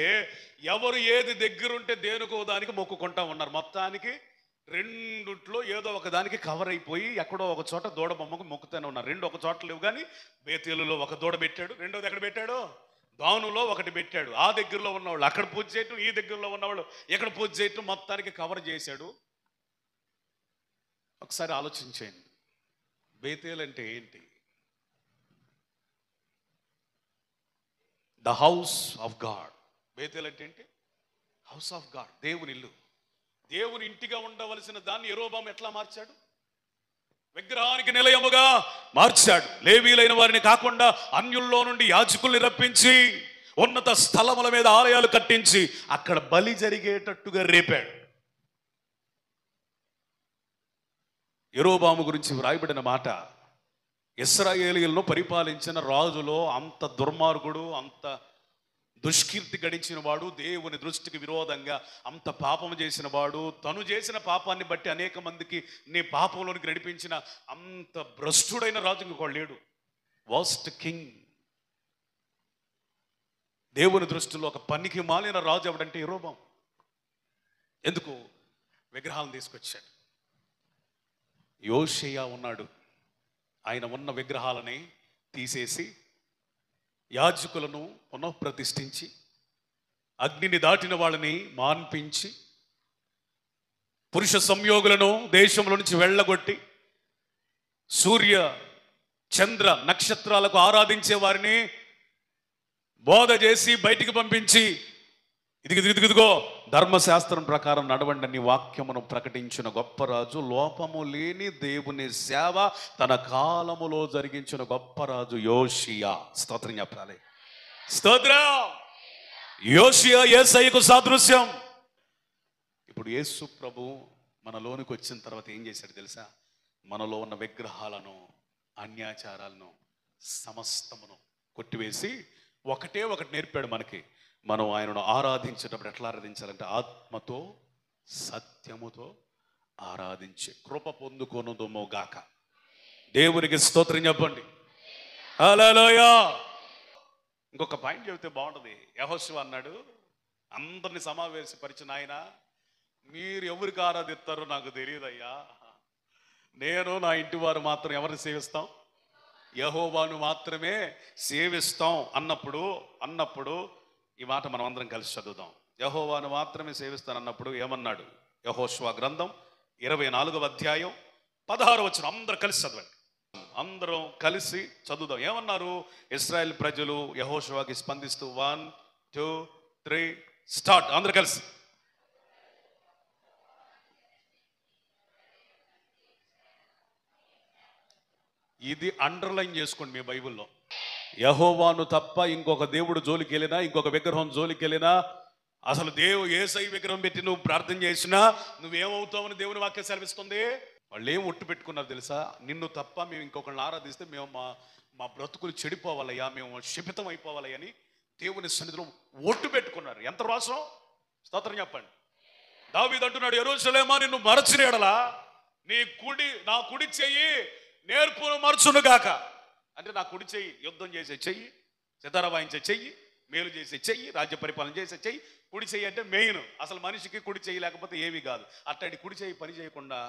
ఎవరు ఏది దగ్గరుంటే దేనికో దానికి మొక్కుకుంటా ఉన్నారు. మొత్తానికి 2 ఏదో ఒక దానికి కవర్ అయిపోయి ఎక్కడో ఒక చోట దూడ బొమ్మకు మొక్కుతూనే ఉన్నారు. 2 ఒక చోట లేవు, కానీ బేతేలులో ఒక దూడ పెట్టాడు. రెండోది ఎక్కడ పెట్టాడు? దానులో ఒకటి పెట్టాడు. ఆ దగ్గరలో ఉన్నవాళ్ళు అక్కడ పూజ చేయటం, ఈ దగ్గరలో ఉన్నవాళ్ళు ఎక్కడ పూజ చేయటం, మొత్తానికి కవర్ చేశాడు. ఒకసారి ఆలోచించేయండి, బేతేల్ అంటే ఏంటి? The house of God. Bethel అంటే ఏంటి? హౌస్ ఆఫ్ గాడ్, దేవుని ఇల్లు. దేవుని ఇంటిగా ఉండవలసిన దాన్ని యెరోబాము ఎట్లా మార్చాడు? విగ్రహానికి నిలయముగా మార్చాడు. లేవీలైన వారిని కాకుండా అన్యుల్లో నుండి యాజకుల్ని రప్పించి ఉన్నత స్థలముల మీద ఆలయాలు కట్టించి అక్కడ బలి జరిగేటట్టుగా రేపాడు. యెరోబాము గురించి వ్రాయబడిన మాట, ఇశ్రాయేలీయులను పరిపాలించిన రాజులో అంత దుర్మార్గుడు, అంత దుష్కీర్తి గడించిన వాడు, దేవుని దృష్టికి విరోధంగా అంత పాపం చేసిన వాడు, తను చేసిన పాపాన్ని బట్టి అనేక మందికి నీ పాపంలోనికి నడిపించిన అంత భ్రష్టుడైన రాజు ఇంకొకడు లేడు. Worst king. దేవుని దృష్టిలో ఒక పనికి మాలిన రాజు ఎవడంటే యెరోబాము. ఎందుకు? విగ్రహాలను తీసుకొచ్చాడు. యోషియా ఉన్నాడు, ఆయన ఉన్న విగ్రహాలని తీసేసి యాజకులను పునఃప్రతిష్ఠించి అగ్నిని దాటిన వాళ్ళని మాన్పించి పురుష సంయోగులను దేశంలో నుంచి వెళ్ళగొట్టి సూర్య చంద్ర నక్షత్రాలకు ఆరాధించే వారిని బోధ చేసి బయటికి పంపించి ఇదిగో ధర్మశాస్త్రం ప్రకారం నడవండి అని వాక్యమును ప్రకటించిన గొప్ప రాజు, లోపము లేని దేవుని సేవ తన కాలములో జరిగించిన గొప్ప రాజు యోషియా. స్తోత్రం చెప్పాలి. స్తోత్రం. యోషియా యేసయ్యకు సాదృశ్యం. ఇప్పుడు యేసు ప్రభు మనలోనికి వచ్చిన తర్వాత ఏం చేశాడు తెలుసా? మనలో ఉన్న విగ్రహాలను, అన్యాచారాలను సమస్తమును కొట్టివేసి ఒకటే ఒకటి నేర్పాడు మనకి. మనం ఆయనను ఆరాధించేటప్పుడు ఎట్లా ఆరాధించాలంటే ఆత్మతో సత్యముతో ఆరాధించే కృప పొందుకొనుదుమో గాక. దేవునికి స్తోత్రం చెప్పండి. హల్లెలూయా. ఇంకొక పాయింట్ చెబితే బాగుంటుంది. యెహోషువ అన్నాడు, అందరిని సమావేశపరిచిన ఆయన, మీరు ఎవరికి ఆరాధిస్తారో నాకు తెలియదయ్యా, నేను నా ఇంటి వారు మాత్రం ఎవరిని సేవిస్తాం? యెహోవాను మాత్రమే సేవిస్తాం అన్నప్పుడు ఈ మాట మనం అందరం కలిసి చదువుదాం. యెహోవాను మాత్రమే సేవిస్తానన్నప్పుడు ఏమన్నాడు? యెహోషువ గ్రంథం 24వ అధ్యాయం 16వ వచనం అందరూ కలిసి చదవండి. అందరం కలిసి చదువుదాం. ఏమన్నారు ఇశ్రాయేల్ ప్రజలు యెహోషువకి స్పందిస్తూ? 1 2 3 స్టార్ట్. అందరూ కలిసి. ఇది అండర్లైన్ చేసుకోండి మీ బైబిల్లో. యెహోవాను తప్ప ఇంకొక దేవుడు జోలికి వెళ్ళినా, ఇంకొక విగ్రహం జోలికి వెళ్ళినా, అసలు యేసయ్య విగ్రహం పెట్టి నువ్వు ప్రార్థన చేసినా నువ్వేమవుతావని దేవుని వాక్యం సెలవిస్తుంది. వాళ్ళు ఏం ఒట్టు పెట్టుకున్నారు తెలుసా? నిన్ను తప్ప మేము ఇంకొకరిని ఆరాధిస్తే మేము మా బ్రతుకులు చెడిపోవాలయ్యా, మేము శపితం అయిపోవాలయ్యా అని దేవుని సన్నిధిలో ఒట్టు పెట్టుకున్నారు. ఎంత రోషం! స్తోత్రం చెప్పండి. దావీదు అంటున్నాడు, యెరూషలేమా నిన్ను మరచిన ఎడల నా కుడి చెయ్యి నేర్పును మరచును గాక. అంటే నా కుడి చెయ్యి యుద్ధం చేసే చెయ్యి, సితార వాయించే చెయ్యి, మేలు చేసే చెయ్యి, రాజ్య పరిపాలన చేసే చెయ్యి. కుడి చెయ్యి అంటే మెయిన్. అసలు మనిషికి కుడి చెయ్యి లేకపోతే ఏమీ కాదు. అట్టడి కుడి చెయ్యి పని చేయకుండా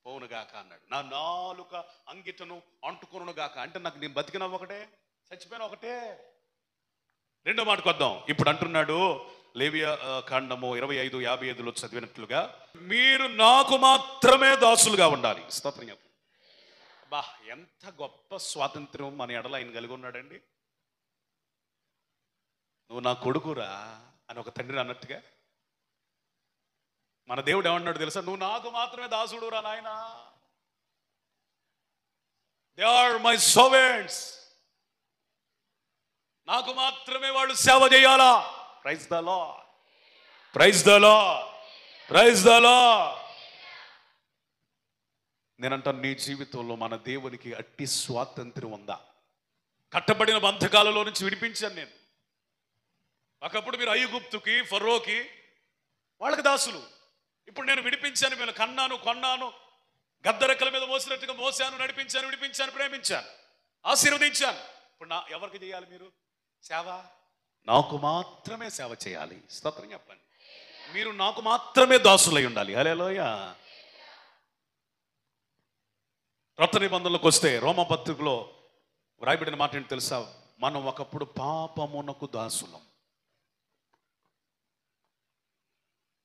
పోవును గాక అన్నాడు. నా నాలుక అంగిటను అంటుకొనును గాక. అంటే నాకు నేను బతికినా ఒకటే, చచ్చిపోయినా ఒకటే. రెండో మాటకు వద్దాం. ఇప్పుడు అంటున్నాడు లేవియా కాండము 25:55లో చదివినట్లుగా, మీరు నాకు మాత్రమే దాసులుగా ఉండాలి. స్తోత్రం చెప్పండి. బా, ఎంత గొప్ప స్వాతంత్ర్యం మన ఎడల ఆయన కలిగి ఉన్నాడండి. నువ్వు నా కొడుకురా అని ఒక తండ్రి అన్నట్టుగా మన దేవుడు ఏమన్నాడు తెలుసా? నువ్వు నాకు మాత్రమే దాసుడు రా నాయనా. They are my servants. నాకు మాత్రమే వాళ్ళు సేవ చేయాలా. Praise the Lord, praise the Lord, praise the Lord. నేనంటాను, నీ జీవితంలో మన దేవునికి అట్టి స్వాతంత్ర్యం ఉందా? కట్టబడిన బంధకాలలో నుంచి విడిపించాను నేను. ఒకప్పుడు మీరు ఐగుప్తుకి, ఫరోకి, వాళ్ళకి దాసులు. ఇప్పుడు నేను విడిపించాను, వీళ్ళు కన్నాను, కొన్నాను, గద్దరెక్కల మీద మోసినట్టుగా మోసాను, నడిపించాను, విడిపించాను, ప్రేమించాను, ఆశీర్వదించాను. ఇప్పుడు ఎవరికి చేయాలి మీరు సేవ? నాకు మాత్రమే సేవ చేయాలి. స్తోత్రం చెప్పండి. మీరు నాకు మాత్రమే దాసులై ఉండాలి. హల్లెలూయా. క్రొత్త నిబంధనలకు వస్తే రోమపత్రికలో వ్రాయబడిన మాట ఏంటి తెలుసా? మనం ఒకప్పుడు పాపమునకు దాసులం.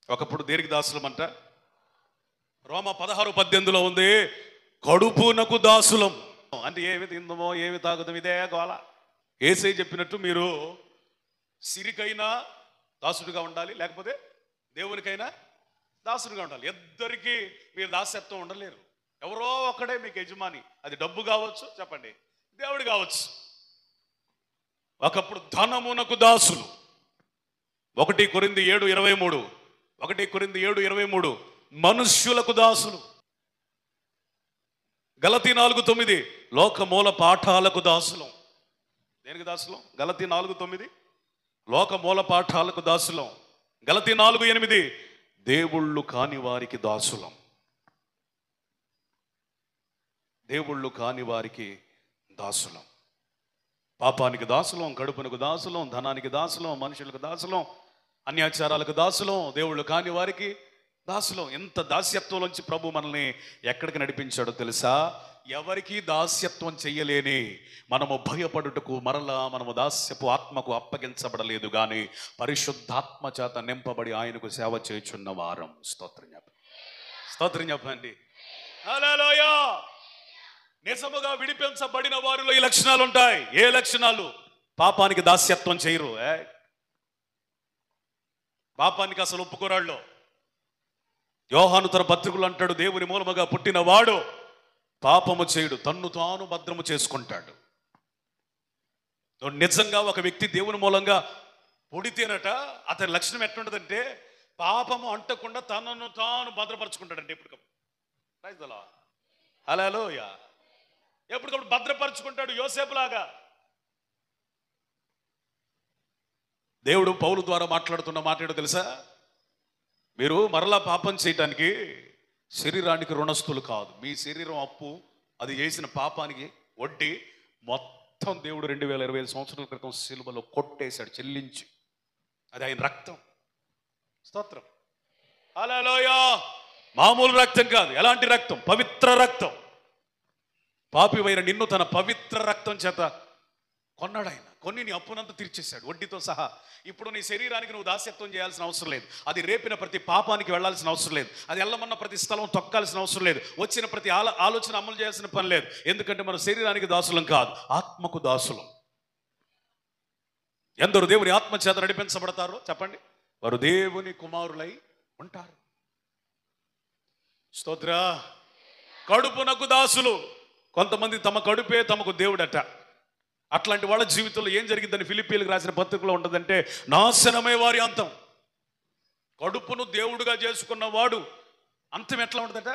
ఒకప్పుడు దేనికి దాసులం అంట? రోమ 16:18 ఉంది, కడుపునకు దాసులం. అంటే ఏమి తిందమో ఏమి తాగుదాం ఇదే గోల. యేసయ్య చెప్పినట్టు మీరు సిరికైనా దాసుడిగా ఉండాలి, లేకపోతే దేవునికైనా దాసుడిగా ఉండాలి. ఇద్దరికి మీరు దాసత్వం ఉండలేరు. ఎవరో ఒకడే మీకు యజమాని. అది డబ్బు కావచ్చు, చెప్పండి, దేవుడు కావచ్చు. ఒకప్పుడు ధనమునకు దాసులు. 1 కొరింథీ 7:23, 1 కొరింథీ 7:23 మనుష్యులకు దాసులు. గలతీ 4:9 లోకమూల పాఠాలకు దాసులం. దేనికి దాసులం? గలతీ 4:9 లోకమూల పాఠాలకు దాసులం. గలతీ 4:8 దేవుళ్ళు కాని వారికి దాసులం. దేవుళ్ళు కాని వారికి దాసులం. పాపానికి దాసులం, కడుపునకు దాసులం, ధనానికి దాసులం, మనుషులకు దాసులం, అన్యాచారాలకు దాసులం, దేవుళ్ళు కాని వారికి దాసులం. ఎంత దాస్యత్వంలోంచి ప్రభు మనల్ని ఎక్కడికి నడిపించాడో తెలుసా? ఎవరికి దాస్యత్వం చెయ్యలేని మనము భయపడుటకు మరలా మనము దాస్యపు ఆత్మకు అప్పగించబడలేదు, కానీ పరిశుద్ధాత్మ చేత నింపబడి ఆయనకు సేవ చేయుచున్న వారం. స్తోత్రం చెప్పండి, స్తోత్రం చెప్పండి. హల్లెలూయా. నిజముగా విడిపించబడిన వారిలో ఈ లక్షణాలు ఉంటాయి. ఏ లక్షణాలు? పాపానికి దాస్యత్వం చేయరు. పాపానికి అసలు ఒప్పుకోరాళ్ళు. యోహాను తన పత్రికలు అంటాడు, దేవుని మూలముగా పుట్టిన వాడు పాపము చేయుడు, తన్ను తాను భద్రము చేసుకుంటాడు. నిజంగా ఒక వ్యక్తి దేవుని మూలంగా పుడితేనట అతని లక్షణం ఎట్లుంటదంటే పాపము అంటకుండా తనను తాను భద్రపరచుకుంటాడంటే ఎప్పటికప్పుడు. హల్లెలూయా. ఎప్పటికప్పుడు భద్రపరచుకుంటాడు, యోసేపులాగా. దేవుడు పౌలు ద్వారా మాట్లాడుతున్న మాట ఏంటో తెలుసా? మీరు మరలా పాపం చేయటానికి శరీరానికి రుణస్థులు కాదు. మీ శరీరం అప్పు, అది చేసిన పాపానికి వడ్డీ మొత్తం దేవుడు 2025 సంవత్సరాల క్రితం సిలువలో కొట్టేశాడు, చెల్లించి. అది ఆయన రక్తం. స్తోత్రం. హల్లెలూయా. మామూలు రక్తం కాదు. ఎలాంటి రక్తం? పవిత్ర రక్తం. పాపివైన నిన్ను తన పవిత్ర రక్తం చేత కొన్నాడు ఆయన. కొన్ని నీ అప్పునంతా తీర్చేశాడు, వడ్డీతో సహా. ఇప్పుడు నీ శరీరానికి నువ్వు దాస్యత్వం చేయాల్సిన అవసరం లేదు. అది రేపిన ప్రతి పాపానికి వెళ్లాల్సిన అవసరం లేదు. అది వెళ్ళమన్న ప్రతి స్థలం తొక్కాల్సిన అవసరం లేదు. వచ్చిన ప్రతి ఆలోచన అమలు చేయాల్సిన పని లేదు. ఎందుకంటే మన శరీరానికి దాసులం కాదు, ఆత్మకు దాసులం. ఎందరు దేవుని ఆత్మ చేత నడిపించబడతారో చెప్పండి, వారు దేవుని కుమారులై ఉంటారు. స్తోత్ర. కడుపునకు దాసులు. కొంతమంది తమ కడుపే తమకు దేవుడట. అట్లాంటి వాళ్ళ జీవితంలో ఏం జరిగిందని ఫిలిప్పీలకు రాసిన పత్రికలో ఉంటుందంటే, నాశనమే వారి అంతం. కడుపును దేవుడుగా చేసుకున్న వాడు అంతం ఎట్లా ఉంటుందట?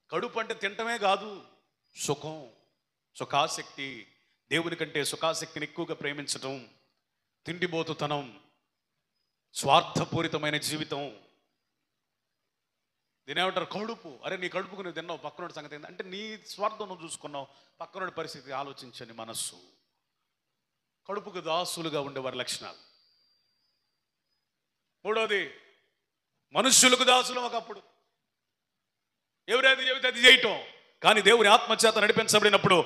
కడుపు అంటే తింటమే కాదు, సుఖం, సుఖాసక్తి. దేవుని కంటే సుఖాసక్తిని ఎక్కువగా ప్రేమించటం, తిండిబోతుతనం, స్వార్థపూరితమైన జీవితం. దీనేమంటారు? కడుపు. అరే నీ కడుపుకు నువ్వు తిన్నావు, పక్కనోడి సంగతి ఏంటి అంటే నీ స్వార్థం నువ్వు చూసుకున్నావు, పక్కనోడి పరిస్థితి ఆలోచించని మనస్సు. కడుపుకు దాసులుగా ఉండేవారి లక్షణాలు. మూడోది, మనుష్యులకు దాసులు. ఒకప్పుడు ఎవరైతే చెబితే అది చేయటం. కానీ దేవుని ఆత్మచేత నడిపించబడినప్పుడు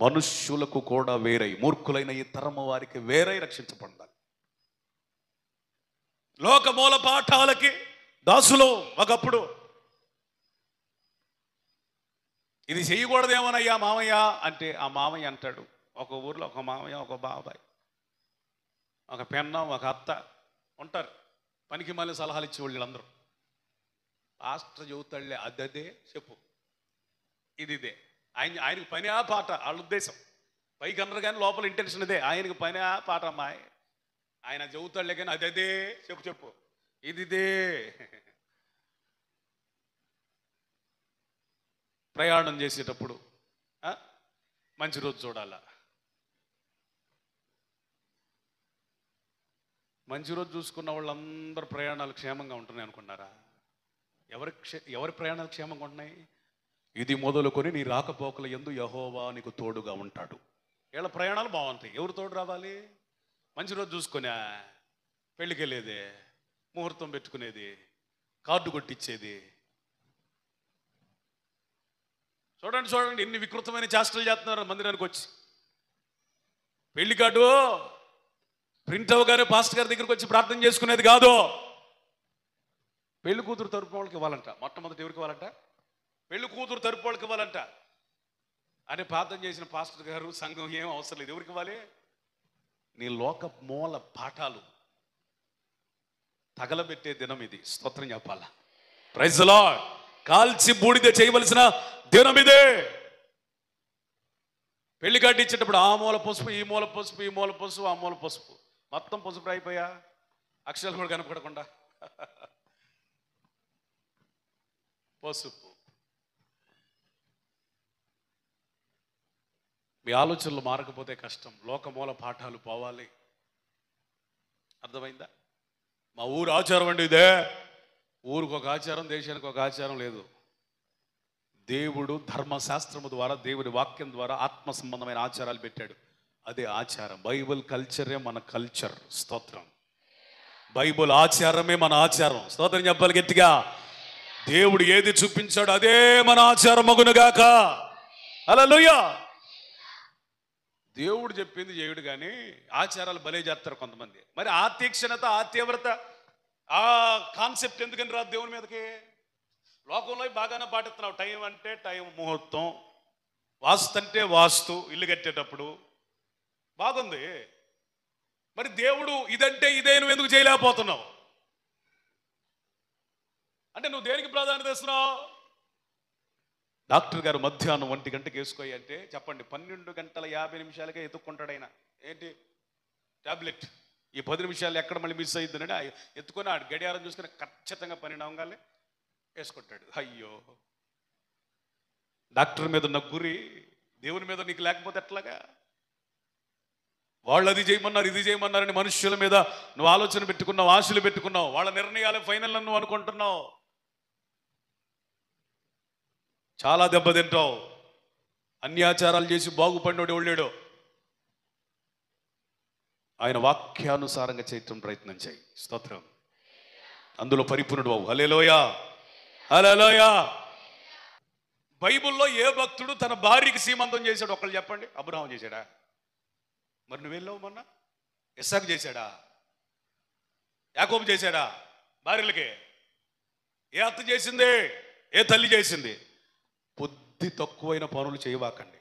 మనుష్యులకు కూడా వేరై, మూర్ఖులైన ఈ తరము వారికి వేరై రక్షించబడాలి. లోకమూల పాఠాలకి దాసులు. ఒకప్పుడు ఇది చేయకూడదేమోనయ్యా మామయ్య అంటే ఆ మామయ్య అంటాడు. ఒక ఊర్లో ఒక మామయ్య, ఒక బాబాయ్, ఒక పెన్నం, ఒక అత్త ఉంటారు. పనికి మళ్ళీ సలహాలు ఇచ్చే వీళ్ళందరూ. పాస్టర్ చెబుతాడులే, అదే చెప్పు, ఇదే ఆయనకి పని ఆ పాట, వాళ్ళ ఉద్దేశం. పైకి అన్నారు కానీ లోపల ఇంటెన్షన్ ఇదే, ఆయనకి పని ఆ పాట అమ్మాయి. ఆయన చెబుతాడులే కానీ అదే చెప్పు ఇదిదే. ప్రయాణం చేసేటప్పుడు మంచి రోజు చూడాలా. మంచి రోజు చూసుకున్న వాళ్ళందరూ ప్రయాణాలు క్షేమంగా ఉంటున్నాయి అనుకున్నారా? ఎవరి ప్రయాణాలు క్షేమంగా ఉంటున్నాయి? ఇది మొదలుకొని నీ రాకపోకల యందు యెహోవా నీకు తోడుగా ఉంటాడు. వీళ్ళ ప్రయాణాలు బాగుంటాయి. ఎవరు తోడు రావాలి? మంచి రోజు చూసుకునే పెళ్ళికి వెళ్ళేది, ముహూర్తం పెట్టుకునేది, కార్డు కొట్టించేది. చూడండి ఎన్ని వికృతమైన చేష్టలు చేస్తున్నారు మందిరానికి వచ్చి. పెళ్లి కార్డు ప్రింట్ అవ్వగానే పాస్టర్ గారి దగ్గరికి వచ్చి ప్రార్థన చేసుకునేది కాదు. పెళ్లి కూతురు తరపు వాళ్ళకి ఇవ్వాలంట. మొట్టమొదటి ఎవరికి ఇవ్వాలంట? పెళ్లి కూతురు తరపు వాళ్ళకి ఇవ్వాలంట. అని ప్రార్థన చేసిన పాస్టర్ గారు సంఘం ఏం అవసరం లేదు. ఎవరికి ఇవ్వాలి? నీ లోక మూల పాఠాలు తగలబెట్టే దినం ఇది. స్తోత్రం చెప్పాలా? Praise the Lord. కాల్చి బూడిద చేయవలసిన దినం ఇదే. పెళ్లి కార్డు ఇచ్చేటప్పుడు ఆ మూల పసుపు, ఈ మూల పసుపు, ఈ మూల పసుపు, ఆ మూల పసుపు, మొత్తం పసుపు అయిపోయా, అక్షరాలు కూడా కనపడకుండా పసుపు. మీ ఆలోచనలు మారకపోతే కష్టం. లోకమూల పాఠాలు పోవాలి. అర్థమైందా? మా ఊరు ఆచారం అండి ఇదే. ఊరికి ఒక ఆచారం, దేశానికి ఒక ఆచారం లేదు. దేవుడు ధర్మశాస్త్రము ద్వారా, దేవుడి వాక్యం ద్వారా ఆత్మ సంబంధమైన ఆచారాలు పెట్టాడు. అదే ఆచారం. బైబిల్ కల్చరే మన కల్చర్. స్తోత్రం. బైబిల్ ఆచారమే మన ఆచారం. స్తోత్రం చెప్పాలి గట్టిగా. దేవుడు ఏది చూపించాడు అదే మన ఆచారం మగునుగాక. హల్లెలూయా. దేవుడు చెప్పింది చేయుడు కానీ ఆచారాలు భలే చేస్తారు కొంతమంది. మరి ఆ తీక్షణత, ఆ తీవ్రత, ఆ కాన్సెప్ట్ ఎందుకని రాదు దేవుని మీదకి? లోకంలో బాగానే పాటిస్తున్నావు. టైం అంటే టైం, ముహూర్తం, వాస్తు అంటే వాస్తు, ఇల్లు కట్టేటప్పుడు బాగుంది. మరి దేవుడు ఇదంటే ఇదే నువ్వు ఎందుకు చేయలేకపోతున్నావు? అంటే నువ్వు దేనికి ప్రాధాన్యత ఇస్తున్నావు? డాక్టర్ గారు మధ్యాహ్నం 1 గంటకి వేసుకోయి అంటే చెప్పండి, 12:50 ఎత్తుక్కుంటాడు ఆయన. ఏంటి? టాబ్లెట్. ఈ 10 నిమిషాలు ఎక్కడ మళ్ళీ మిస్ అయ్యిద్దని ఎత్తుకొని ఆ గడియారం చూసుకొని ఖచ్చితంగా 12 అవ్వగానే వేసుకుంటాడు. అయ్యో, డాక్టర్ మీద ఉన్న గురి దేవుని మీద నీకు లేకపోతే ఎట్లాగా? వాళ్ళు అది చేయమన్నారు, ఇది చేయమన్నారని మనుష్యుల మీద నువ్వు ఆలోచన పెట్టుకున్నావు, ఆశలు పెట్టుకున్నావు. వాళ్ళ నిర్ణయాలు ఫైనల్ నువ్వు అనుకుంటున్నావు. చాలా దెబ్బతింటావు. అన్యాచారాలు చేసి బాగుపడినోడు ఎవడాడో ఆయన వాక్యానుసారంగా చేయటం ప్రయత్నం చేయి. స్తోత్రం. అందులో పరిపూర్ణుడు బాబు. హల్లెలూయా, హల్లెలూయా. బైబిల్లో ఏ భక్తుడు తన భార్యకి సీమంతం చేశాడు? ఒకళ్ళు చెప్పండి. అబ్రహాం చేశాడా? మరి నువ్వు వెళ్ళావు మొన్న. ఇస్సాకు చేశాడా? యాకోబు చేశాడా? భార్యలకి ఏ అత్త చేసింది? ఏ తల్లి చేసింది? బుద్ధి తక్కువైన పనులు చేయవాకండి.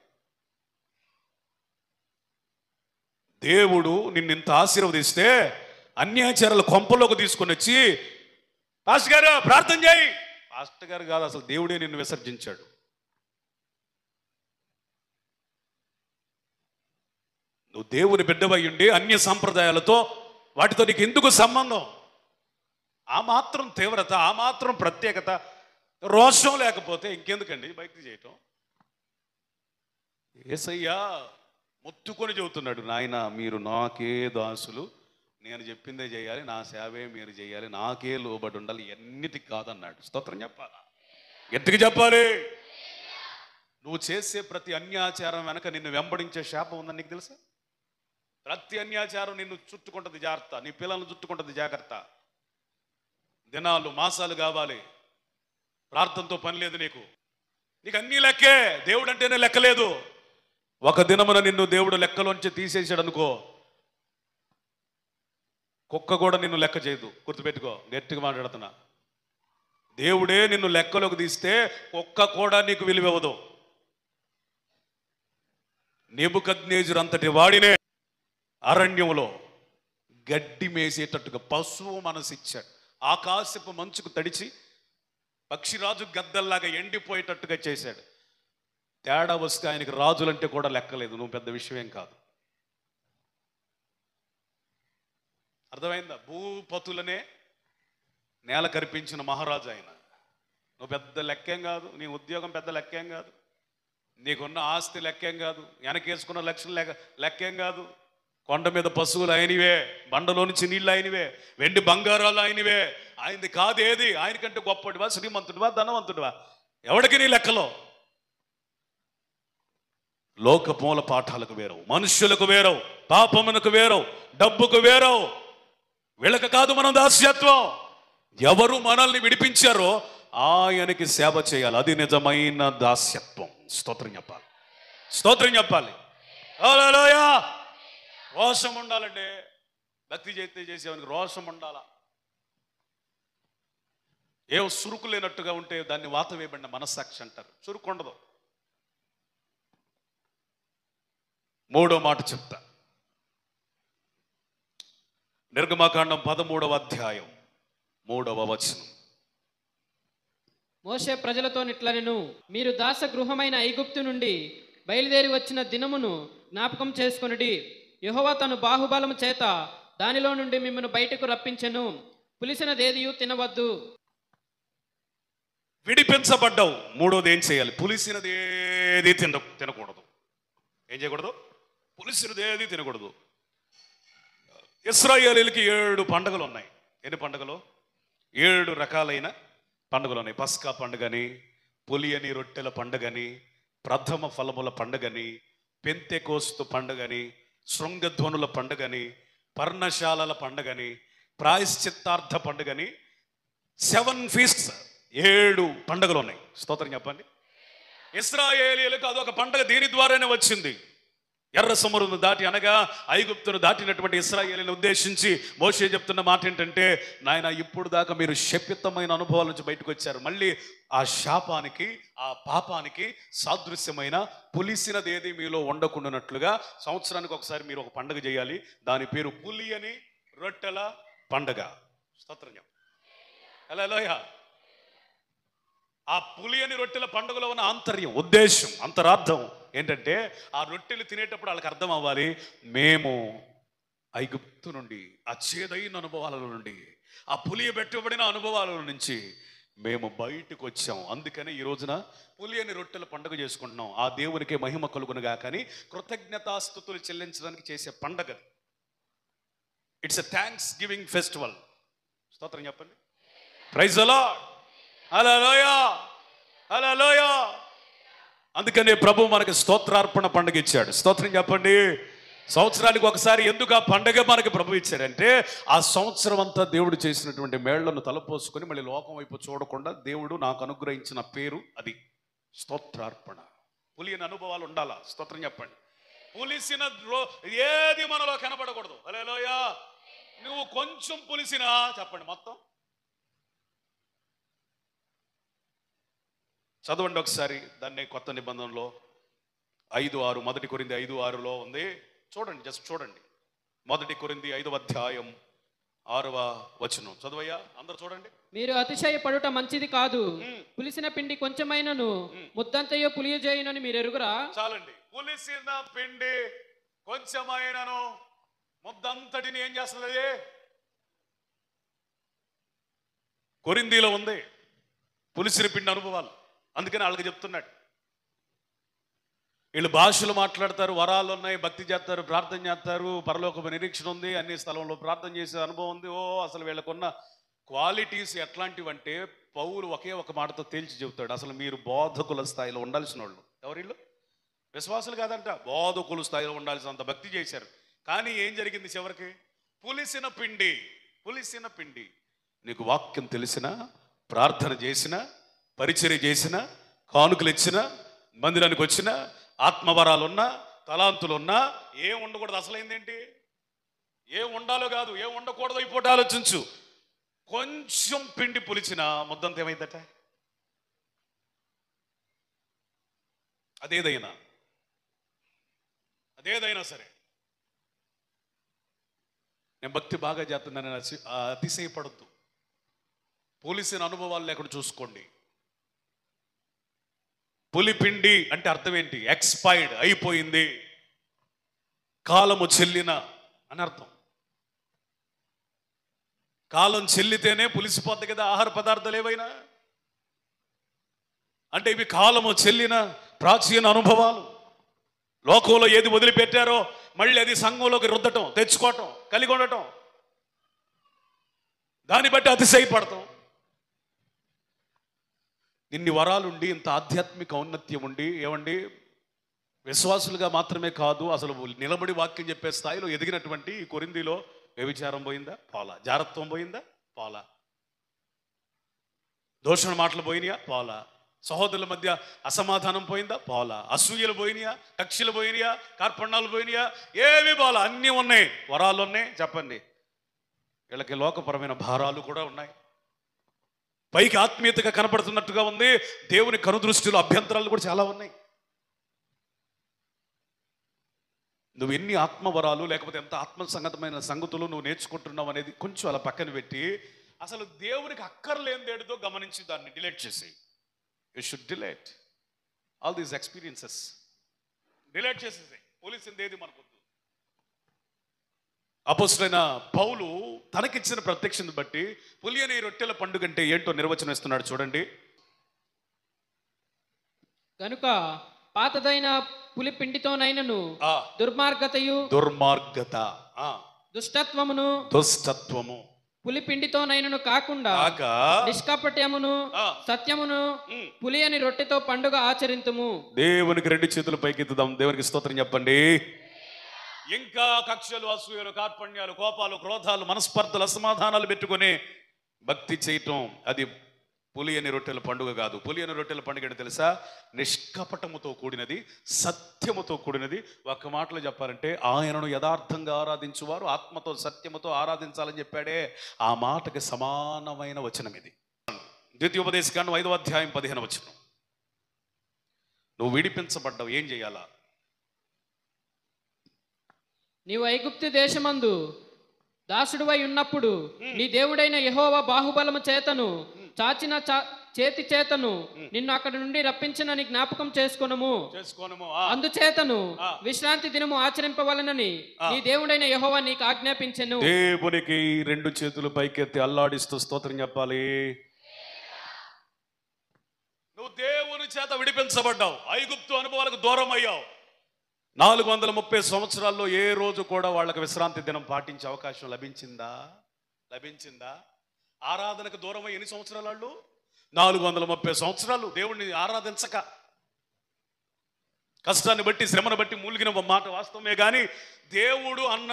దేవుడు నిన్నింత ఆశీర్వదిస్తే అన్యాచారాల కొంపలోకి తీసుకొని వచ్చి పాస్టర్ గారు ప్రార్థన చేయి. పాస్టర్ గారు కాదు, అసలు దేవుడే నిన్ను విసర్జించాడు. నువ్వు దేవుని బిడ్డవై ఉండి అన్య సంప్రదాయాలతో వాటితో నీకు ఎందుకు సంబంధం? ఆ మాత్రం తీవ్రత, ఆ మాత్రం ప్రత్యేకత, రోషం లేకపోతే ఇంకెందుకండి బయటికి చేయటం? యేసయ్యా మొత్తుకొని చెబుతున్నాడు, నాయన మీరు నాకే దాసులు, నేను చెప్పిందే చేయాలి, నా సేవే మీరు చేయాలి, నాకే లోబడి ఉండాలి, ఎన్నిటికి కాదన్నాడు. స్తోత్రం చెప్పాలా? గట్టిగా చెప్పాలి. నువ్వు చేసే ప్రతి అన్యాచారం వెనక నిన్ను వెంబడించే శాపం ఉందని నీకు తెలుసా? ప్రతి అన్యాచారం నిన్ను చుట్టుకుంటుంది, జాగ్రత్త. నీ పిల్లలను చుట్టుకుంటుంది, జాగ్రత్త. దినాలు, మాసాలు కావాలి. ప్రార్థనతో పని లేదు నీకు. నీకు అన్నీ లెక్కే. దేవుడు అంటేనే లెక్కలేదు. ఒక దినమున నిన్ను దేవుడు లెక్కలోంచి తీసేసాడు అనుకో, కుక్క కూడా నిన్ను లెక్క చేయదు. గుర్తుపెట్టుకో, గట్టిగా మాట్లాడుతున్నా. దేవుడే నిన్ను లెక్కలోకి తీస్తే కుక్క కూడా నీకు విలువివ్వదు. నెబుకద్నెజరు అంతటి వాడినే అరణ్యంలో గడ్డి మేసేటట్టుగా పశువు మనసు ఇచ్చాడు. ఆకాశపు మంచుకు తడిచి పక్షిరాజు గద్దల్లాగా ఎండిపోయేటట్టుగా చేశాడు. తేడా వస్తే ఆయనకి రాజులంటే కూడా లెక్కలేదు. నువ్వు పెద్ద విషయం ఏం కాదు. అర్థమైందా? భూపతులనే నేల కరిపించిన మహారాజు ఆయన. నువ్వు పెద్ద లెక్కేం కాదు, నీ ఉద్యోగం పెద్ద లెక్కేం కాదు, నీకున్న ఆస్తి లెక్కేం కాదు, వెనకేసుకున్న లక్షలు లెక్కేం కాదు. కొండ మీద పశువులు ఆయనవే, బండలో నుంచి నీళ్ళు ఆయనవే, వెండి బంగారాలు ఆయనవే. ఆయనది కాదేది. ఆయనకంటే గొప్పటివా, శ్రీమంతుడివా, ధనవంతుడివా? ఎవడికి నీ లెక్కలో? లోక మూల పాఠాలకు వేరవు, మనుష్యులకు వేరవు, పాపమునకు వేరవు, డబ్బుకు వేరవు. వీళ్ళకి కాదు మనం దాస్యత్వం. ఎవరు మనల్ని విడిపించారో ఆయనకి సేవ చేయాలి. అది నిజమైన దాస్యత్వం. స్తోత్రం చెప్పాలి, స్తోత్రం చెప్పాలి. హల్లెలూయా. రోషం ఉండాలండి. భక్తి చేసేవానికి రోషం ఉండాలా. ఏవో సురుకు లేనట్టుగా ఉంటే దాన్ని వాత వేయబడిన మనస్సాక్షి అంటారు. చురుకు ఉండదు. మూడో మాట చెప్తా. నిర్గమకాండం 13వ అధ్యాయం 3వ వచనం. మోషే ప్రజలతో ఇట్లనెను, మీరు దాస గృహమైన ఐగుప్తు నుండి బయలుదేరి వచ్చిన దినమును జ్ఞాపకం చేసుకొనుడి. యెహోవా తను బాహుబలము చేత దానిలో నుండి మిమ్మల్ని బయటకు రప్పించెను. పులిసినదేదియు తినవద్దు. విడిపించబడ్డావు. మూడోది ఏం చేయాలి? పులిసినది ఏది తినకూడదు. ఏం చేయకూడదు? పులిసినది ఏది తినకూడదు. ఇశ్రాయేలీయులకి 7 పండుగలు ఉన్నాయి. ఎన్ని పండుగలు? 7 రకాలైన పండుగలు ఉన్నాయి. పస్కా పండుగని, పులియని రొట్టెల పండుగని, ప్రథమ ఫలముల పండుగని, పెంతెకోస్తు పండుగని, శృంగధ్వనుల పండుగని, పర్ణశాలల పండుగని, ప్రాయశ్చిత్తార్థ పండుగని, 7 ఫీస్ట్స్, 7 పండుగలు ఉన్నాయి. స్తోత్రం చెప్పండి. ఇశ్రాయేలీయులకు అదొక పండుగ దీని ద్వారానే వచ్చింది. ఎర్ర సముద్రం దాటి, అనగా ఐగుప్తును దాటినటువంటి ఇశ్రాయేలీయులను ఉద్దేశించి మోషే చెప్తున్న మాట ఏంటంటే, నాయన ఇప్పుడు దాకా మీరు శపితమైన అనుభవాల నుంచి బయటకు వచ్చారు. మళ్ళీ ఆ శాపానికి, ఆ పాపానికి సాదృశ్యమైన పులిసినదేది మీలో ఉండకుండానట్లుగా సంవత్సరానికి ఒకసారి మీరు ఒక పండుగ చేయాలి. దాని పేరు పులియని రొట్టెల పండుగ. స్తోత్రం. హల్లెలూయా. ఆ పులియని రొట్టెల పండుగలో ఉన్న ఆంతర్యం, ఉద్దేశం, అంతరార్థం ఏంటంటే, ఆ రొట్టెలు తినేటప్పుడు వాళ్ళకి అర్థం అవ్వాలి, మేము ఐగుప్తు నుండి, ఆ చేదైన అనుభవాల నుండి, ఆ పులియబెట్టబడిన అనుభవాల నుంచి మేము బయటకు వచ్చాం. అందుకని ఈ రోజున పులియని రొట్టెల పండుగ చేసుకుంటున్నాం. ఆ దేవునికి మహిమ కలుగునుగా కానీ కృతజ్ఞతాస్తుతులు చెల్లించడానికి చేసే పండుగ. It's a thanksgiving festival. స్తోత్రం చెప్పండి. Praise the Lord. హల్లెలూయా, హల్లెలూయా. అందుకనే ప్రభు మనకి స్తోత్రార్పణ పండుగ ఇచ్చాడు. స్తోత్రం చెప్పండి. సంవత్సరానికి ఒకసారి ఎందుకు ఆ పండుగ మనకి ప్రభు ఇచ్చాడంటే, ఆ సంవత్సరం అంతా దేవుడు చేసినటువంటి మేళ్లను తలపోసుకొని మళ్ళీ లోకం వైపు చూడకుండా దేవుడు నాకు అనుగ్రహించిన పేరు అది స్తోత్రార్పణ. పులియని అనుభవాలు ఉండాలా. స్తోత్రం చెప్పండి. పులిసిన ఏది మనలో కనపడకూడదు. హల్లెలూయా. నువ్వు కొంచెం పులిసినా చెప్పండి మొత్తం. చదవండి ఒకసారి దాన్ని. కొత్త నిబంధనలో 5:6, 1 కొరింథీ 5:6లో ఉంది. చూడండి, జస్ట్ చూడండి. 1 కొరింథీ 5వ అధ్యాయం 6వ వచనం. చదవయ్యా, అందరు చూడండి. మీరు అతిశయపడుట మంచిది కాదు. పులిసిన పిండి కొంచెమైనను ముద్దంతయో పులియజేయునని మీరు ఎరుగురా. చాలండి. పులిసిన పిండి కొంచెమైనను ముద్దంతటిని ఏం చేస్తుంది? కొరింథీలో ఉంది పులిసిన పిండి అనుభవాలు. అందుకని వాళ్ళకి చెప్తున్నాడు. వీళ్ళు భాషలు మాట్లాడతారు, వరాలు ఉన్నాయి, భక్తి చేస్తారు, ప్రార్థన చేస్తారు, పరలోక నిరీక్షణ ఉంది, అన్ని స్థలంలో ప్రార్థన చేసే అనుభవం ఉంది. అసలు వీళ్ళకున్న క్వాలిటీస్ ఎట్లాంటివంటే పౌలు ఒకే ఒక మాటతో తేల్చి చెబుతాడు. అసలు మీరు బోధకుల స్థాయిలో ఉండాల్సిన వాళ్ళు. ఎవరు వీళ్ళు? విశ్వాసులు కాదంట, బోధకుల స్థాయిలో ఉండాల్సినంత భక్తి చేశారు. కానీ ఏం జరిగింది చివరికి? పులిసిన పిండి. పులిసిన పిండి. నీకు వాక్యం తెలిసిన, ప్రార్థన చేసిన, పరిచర్య చేసిన, కానుకలు ఇచ్చిన, మందిరానికి వచ్చిన, ఆత్మవరాలున్నా, తలాంతులున్నా ఏం ఉండకూడదు. అసలైందేంటి? ఏం ఉండాలో కాదు, ఏం ఉండకూడదు ఈ పూట ఆలోచించు. కొంచెం పిండి పులిచిన ముద్దంత ఏమైందట? అదేదైనా సరే. నేను భక్తి బాగా చేస్తున్నానని అతిశయపడద్దు. పోలీసిన అనుభవాలు లేకుండా చూసుకోండి. పులిపిండి అంటే అర్థం ఏంటి? ఎక్స్పైర్డ్, అయిపోయింది, కాలము చెల్లిన అని అర్థం. కాలం చెల్లితేనే పులిసిపోద్ది కదా ఆహార పదార్థాలు ఏవైనా. అంటే ఇవి కాలము చెల్లిన ప్రాచీన అనుభవాలు. లోకంలో ఏది వదిలిపెట్టారో మళ్ళీ అది సంఘంలోకి రుద్దటం, తెచ్చుకోవటం, కలిగి ఉండటం, దాన్ని బట్టి అతిశయపడతాం. ఇన్ని వరాలుండి, ఇంత ఆధ్యాత్మిక ఔన్నత్యం ఉండి, ఏమండి విశ్వాసులుగా మాత్రమే కాదు, అసలు నిలబడి వాక్యం చెప్పే స్థాయిలో ఎదిగినటువంటి ఈ కొరింథీలో వ్యభిచారం పోయిందా? పోలా. జారత్వం పోయిందా? పోలా. దూషణ మాటలు పోయినాయా? పోలా. సహోదరుల మధ్య అసమాధానం పోయిందా? పోలా. అసూయలు పోయినాయా? కక్షలు పోయినాయా? కార్పణ్యాలు పోయినాయా? ఏవి పోలా. అన్నీ ఉన్నాయి. వరాలు ఉన్నాయి. చెప్పండి, వీళ్ళకి లోకపరమైన భారాలు కూడా ఉన్నాయి. పైకి ఆత్మీయతగా కనపడుతున్నట్టుగా ఉంది, దేవుని కనుదృష్టిలో అభ్యంతరాలు కూడా చాలా ఉన్నాయి. నువ్వు ఎన్ని ఆత్మవరాలు లేకపోతే ఎంత ఆత్మ సంగతమైన సంగతులు నువ్వు నేర్చుకుంటున్నావు అనేది కొంచెం అలా పక్కన పెట్టి, అసలు దేవునికి అక్కర్లేనిదేడుతో గమనించి దాన్ని డిలీట్ చేసి, you should delete all these experiences. Delete చేసేసి పోలీసింది ఏది మనకొద్దు. అపోస్తలుడైన పౌలు తనకిచ్చిన ప్రత్యక్షను బట్టి పులియని రొట్టెల పండుగ అంటే ఏంటో నిర్వచనం ఇస్తున్నాడు చూడండి. కనుక పాతదైన పులిపిండితోనైనను దుర్మార్గత, దుష్టత్వము పులిపిండితోనైనను కాకుండా నిష్కపట్యమును సత్యమును పులియని రొట్టెతో పండుగ ఆచరింతుము. దేవునికి రెండు చేతులు పైకెత్తుదాం, దేవునికి స్తోత్రం చెప్పండి. ఇంకా కక్షలు, అసూయలు, కార్పణ్యాలు, కోపాలు, క్రోధాలు, మనస్పర్ధలు, అసమాధానాలు పెట్టుకుని భక్తి చేయటం అది పులియని రొట్టెల పండుగ కాదు. పులియని రొట్టెల పండుగ ఏంటో తెలుసా? నిష్కపటముతో కూడినది, సత్యముతో కూడినది. ఒక మాటలో చెప్పాలంటే ఆయనను యథార్థంగా ఆరాధించువారు ఆత్మతో సత్యముతో ఆరాధించాలని చెప్పాడే, ఆ మాటకి సమానమైన వచనం ఇది. ద్వితీయోపదేశకాండం 5వ అధ్యాయం 15వ వచనం. నువ్వు విడిపించబడ్డావు, ఏం చేయాలా? నీవు ఐగుప్తు దేశమందు దాసుడువై ఉన్నప్పుడు నీ దేవుడైన యెహోవా బాహుబలము చేతను చాచిన చేతి చేతను నిన్ను అక్కడి నుండి రప్పించినని జ్ఞాపకం చేసుకొనుము. అందుచేతను విశ్రాంతి దినము ఆచరింపవలనని నీ దేవుడైన యెహోవా నీకు ఆజ్ఞాపించెను. దేవునికి రెండు చేతులు పైకెత్తి అల్లాడిస్తూ స్తోత్రం చెప్పాలి. నువ్వు దేవుని చేత విడిపించబడ్డావు, ఐగుప్తు అనుభవాలకు దూరం అయ్యావు. 430 సంవత్సరాల్లో ఏ రోజు కూడా వాళ్ళకి విశ్రాంతి దినం పాటించే అవకాశం లభించిందా? ఆరాధనకు దూరం ఎన్ని సంవత్సరాలు వాళ్ళు? 430 సంవత్సరాలు దేవుణ్ణి ఆరాధించక, కష్టాన్ని బట్టి శ్రమను బట్టి మూలిగిన మాట వాస్తవమే కానీ దేవుడు అన్న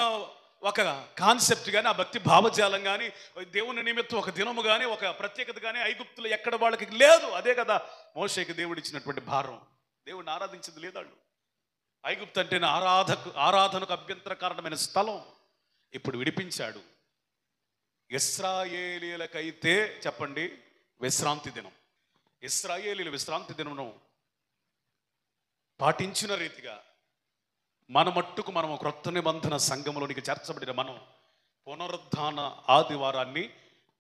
ఒక కాన్సెప్ట్ కానీ, ఆ భక్తి భావజాలం కానీ, దేవుని నిమిత్తం ఒక దినము కానీ, ఒక ప్రత్యేకత కానీ ఐగుప్తులు ఎక్కడ వాళ్ళకి లేదు. అదే కదా మోషేకి దేవుడు ఇచ్చినటువంటి భారం. దేవుడిని ఆరాధించింది లేదు వాళ్ళు. ఐగుప్తు అంటే ఆరాధనకు అభ్యంతరకారణమైన స్థలం. ఇప్పుడు విడిపించాడు. ఇశ్రాయేలీలకైతే చెప్పండి విశ్రాంతి దినం. ఇశ్రాయేలీల విశ్రాంతి దినమును పాటించిన రీతిగా మన మట్టుకు మనం క్రొత్త నిబంధన సంఘములోనికి చేర్చబడిన మనం పునరుద్ధాన ఆదివారాన్ని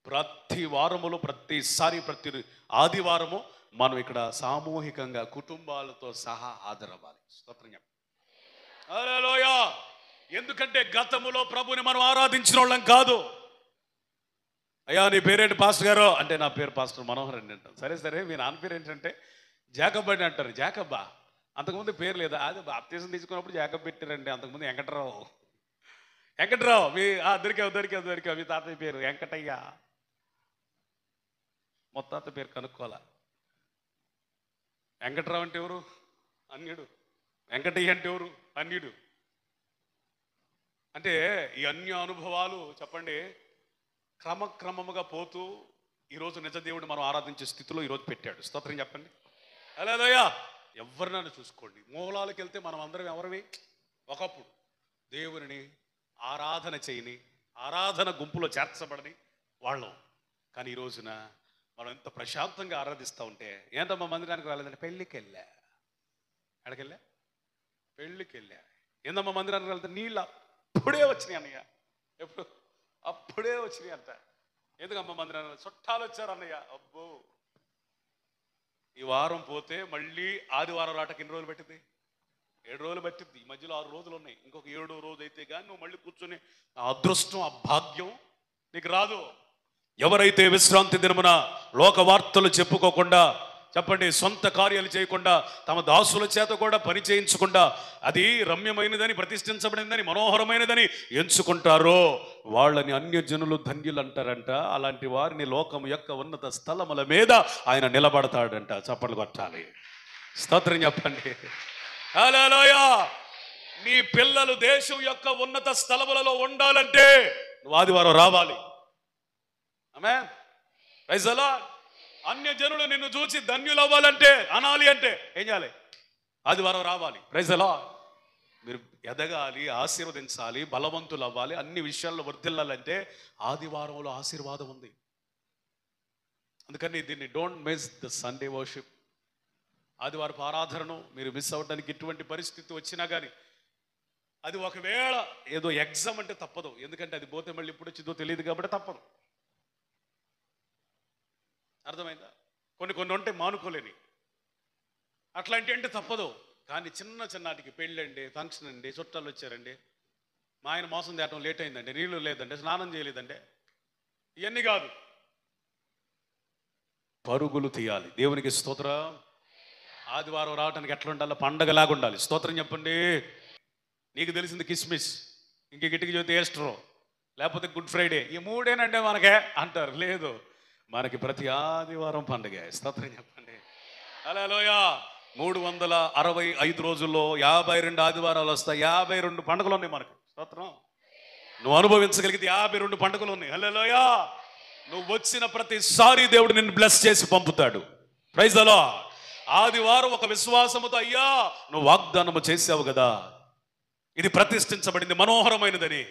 ప్రతి వారములో ప్రతి ఆదివారము మనం ఇక్కడ సామూహికంగా కుటుంబాలతో సహా హాజరవ్వాలి. స్తోత్రం. హల్లెలూయా. ఎందుకంటే గతములో ప్రభుని మనం ఆరాధించిన వాళ్ళం కాదు. అయ్యా నీ పేరేంటి పాస్టర్ గారు అంటే, నా పేరు పాస్టర్ మనోహర్ అండి అంటాం. సరే మీ నాన్న పేరు ఏంటంటే జాకబ్ అని అంటారు. జాకబ్బా, అంతకుముందు పేరు లేదా? అది బాప్తీసం తీసుకున్నప్పుడు జాకబ్ పెట్టారండి. అంతకుముందు వెంకట్రావు మీ దొరికావు మీ తాతయ్య పేరు వెంకటయ్య. మొత్తాత పేరు కనుక్కోవాలా. వెంకట్రావు అంటే ఎవరు? అన్యుడు. వెంకటయ్య అంటే ఎవరు? అన్యుడు. అంటే ఈ అన్య అనుభవాలు చెప్పండి క్రమక్రమముగా పోతూ ఈరోజు నిజ దేవుడిని మనం ఆరాధించే స్థితిలో ఈరోజు పెట్టాడు. స్తోత్రం చెప్పండి. హల్లెలూయా. ఎవరినైనా చూసుకోండి, మూలాలకు వెళ్తే మనం అందరం ఎవరివి? ఒకప్పుడు దేవుని ఆరాధన చేయని, ఆరాధన గుంపులో చేర్చబడని వాళ్ళం. కానీ ఈ రోజున మనం ఎంత ప్రశాంతంగా ఆరాధిస్తూ ఉంటే, ఏంటమ్మా మందిరానికి రాలేదంటే పెళ్ళికి వెళ్ళా. పెళ్ళికి వెళ్ళా. ఏందమ్మా మందిరానికి వెళ్తే నీళ్ళు అప్పుడే వచ్చినాయి అన్నయ్య. ఎప్పుడు? అప్పుడే వచ్చినాయి అంట. ఎందుకమ్మా మందిరానికి? చుట్టాలు వచ్చారు అన్నయ్య. అబ్బో, ఈ వారం పోతే మళ్ళీ ఆదివారం రాటకి ఎన్ని రోజులు పెట్టింది? 7 రోజులు పట్టింది. ఈ మధ్యలో 6 రోజులు ఉన్నాయి. ఇంకొక 7వ రోజు అయితే కానీ నువ్వు మళ్ళీ కూర్చొని ఆ అదృష్టం, ఆ భాగ్యం నీకు రాదు. ఎవరైతే విశ్రాంతి దినమున లోక వార్తలు చెప్పుకోకుండా, చెప్పండి, సొంత కార్యాలు చేయకుండా, తమ దాసుల చేత కూడా పని చేయించకుండా అది రమ్యమైనదని, ప్రతిష్ఠించబడిందని, మనోహరమైనదని ఎంచుకుంటారో వాళ్ళని అన్యజనులు ధన్యులు అంటారంట. అలాంటి వారిని లోకం యొక్క ఉన్నత స్థలముల మీద ఆయన నిలబడతాడంట. చప్పట్లు కొట్టాలి, స్తోత్రం చెప్పండి. హల్లెలూయా. నీ పిల్లలు దేశం యొక్క ఉన్నత స్థలములలో ఉండాలంటే నువ్వు ఆదివారం రావాలి. ఆమేన్, ప్రైజ్ ది లార్డ్. అన్యజనులు నిన్ను చూసి ధన్యులు అవ్వాలంటే, అనాలి అంటే ఏం చేయాలి? ఆదివారం రావాలి. Praise the Lord. మీరు ఎదగాలి, ఆశీర్వదించాలి, బలవంతులు అవ్వాలి, అన్ని విషయాల్లో వర్ధిల్లాలంటే ఆదివారంలో ఆశీర్వాదం ఉంది. అందుకని దీన్ని don't miss the Sunday worship. ఆదివారపు ఆరాధనను మీరు మిస్ అవ్వడానికి ఎటువంటి పరిస్థితి వచ్చినా కానీ, అది ఒకవేళ ఏదో ఎగ్జామ్ అంటే తప్పదు. ఎందుకంటే అది పోతే మళ్ళీ ఇప్పుడు వచ్చిందో తెలియదు కాబట్టి తప్పదు. అర్థమైందా? కొన్ని ఉంటే మానుకోలేని అట్లాంటి అంటే తప్పదు. కానీ చిన్న చిన్నాటికి పెళ్ళండి, ఫంక్షన్ అండి, చుట్టాలు వచ్చారండి, మా ఆయన మోసం తేవటం లేట్ అయిందండి, నీళ్లు లేదంటే, స్నానం చేయలేదంటే, ఇవన్నీ కాదు, పరుగులు తీయాలి. దేవునికి స్తోత్రం. ఆదివారం రావడానికి ఎట్లా ఉండాలి? పండగలాగా ఉండాలి. స్తోత్రం చెప్పండి. నీకు తెలిసింది కిస్మిస్, ఇంక గిటికి చూస్తే ఈస్టరు, లేకపోతే గుడ్ ఫ్రైడే, ఈ మూడేనంటే మనకే అంటారు. లేదు, మనకి ప్రతి ఆదివారం పండుగ. స్తోత్రం చెప్పండి. హల్లెలూయా. 365 రోజుల్లో 52 ఆదివారాలు వస్తాయి. 52 పండుగలు ఉన్నాయి మనకి. స్తోత్రం. నువ్వు అనుభవించగలిగితే 52 పండుగలు ఉన్నాయి. హల్లెలూయా. నువ్వు వచ్చిన ప్రతిసారి దేవుడు నిన్ను బ్లెస్ చేసి పంపుతాడు. Praise the Lord. ఆదివారం ఒక విశ్వాసముతో, అయ్యా నువ్వు వాగ్దానము చేసావు కదా, ఇది ప్రతిష్ఠించబడింది, మనోహరమైనదని,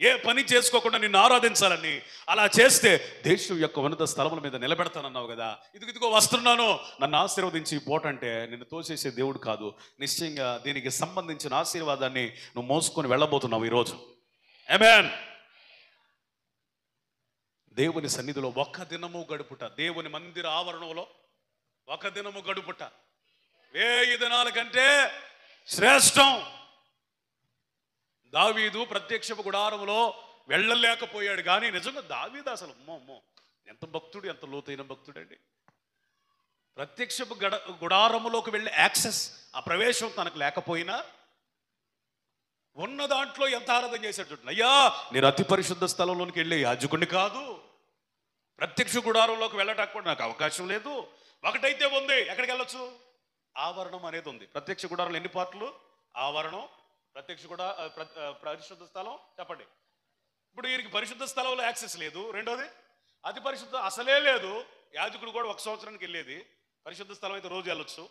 ఏ పని చేసుకోకుండా నిన్ను ఆరాధించాలని, అలా చేస్తే దేశం యొక్క ఉన్నత స్థలముల మీద నిలబెడతానన్నావు కదా, ఇదిగో వస్తున్నాను, నన్ను ఆశీర్వదించి పోటంటే నిన్ను తోసేసే దేవుడు కాదు. నిశ్చయంగా దీనికి సంబంధించిన ఆశీర్వాదాన్ని నువ్వు మోసుకొని వెళ్ళబోతున్నావు ఈరోజు. ఆమేన్. దేవుని సన్నిధిలో ఒక్క దినము గడుపుట, దేవుని మందిర ఆవరణంలో ఒక దినము గడుపుట 1000 దినాల కంటే శ్రేష్టం. దావీదు ప్రత్యక్షపు గుడారములో వెళ్ళలేకపోయాడు, కానీ నిజంగా దావీదు అసలు అమ్మో ఎంత భక్తుడు, ఎంత లోతైన భక్తుడండి. ప్రత్యక్షపు గుడారములోకి వెళ్ళే యాక్సెస్, ఆ ప్రవేశం తనకు లేకపోయినా ఉన్న దాంట్లో ఎంత ఆరాధన చేశాడు చూడండి. అయ్యా నేను అతి పరిశుద్ధ స్థలంలోనికి వెళ్ళే యాజకుడిని కాదు, ప్రత్యక్ష గుడారంలోకి వెళ్ళటానికి కూడా నాకు అవకాశం లేదు. ఒకటైతే ఉంది, ఎక్కడికి వెళ్ళొచ్చు? ఆవరణం అనేది ఉంది. ప్రత్యక్ష గుడారంలో ఎన్ని పార్ట్లు? ఆవరణం, ప్రత్యక్ష పరిశుద్ధ స్థలం. చెప్పండి. ఇప్పుడు వీరికి పరిశుద్ధ స్థలంలో యాక్సెస్ లేదు. రెండోది అతి పరిశుద్ధ అసలే లేదు. యాజకుడు కూడా 1 సంవత్సరానికి వెళ్ళేది. పరిశుద్ధ స్థలం అయితే రోజు వెళ్ళొచ్చు,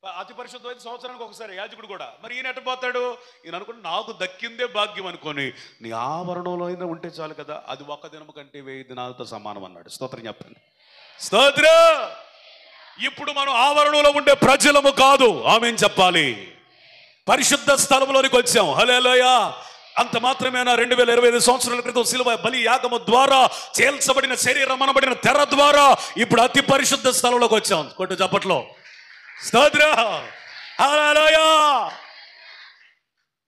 అతి పరిశుద్ధం అయితే సంవత్సరానికి ఒకసారి యాజకుడు కూడా. మరి ఈయన ఎట్ట పోతాడు? ఈయన అనుకుంటే నాకు దక్కిందే భాగ్యం అనుకొని, నీ ఆవరణంలో అయినా ఉంటే చాలు కదా, అది 1 దినము కంటే 1000 దినాలతో సమానం అన్నాడు. స్తోత్రం చెప్పండి. స్తోత్రం. ఇప్పుడు మనం ఆవరణంలో ఉండే ప్రజలము కాదు, ఆమేన్ చెప్పాలి. పరిశుద్ధ స్థలంలోనికి వచ్చాం. హల్లెలూయా. అంత మాత్రమేనా? 2025 సంవత్సరాల క్రితం శిలువ బలి యాగము ద్వారా చేల్చబడిన శరీరం అనబడిన తెర ద్వారా ఇప్పుడు అతి పరిశుద్ధ స్థలంలోకి వచ్చాం. కొట్టు చప్పట్లో. స్తోత్రం. హల్లెలూయా.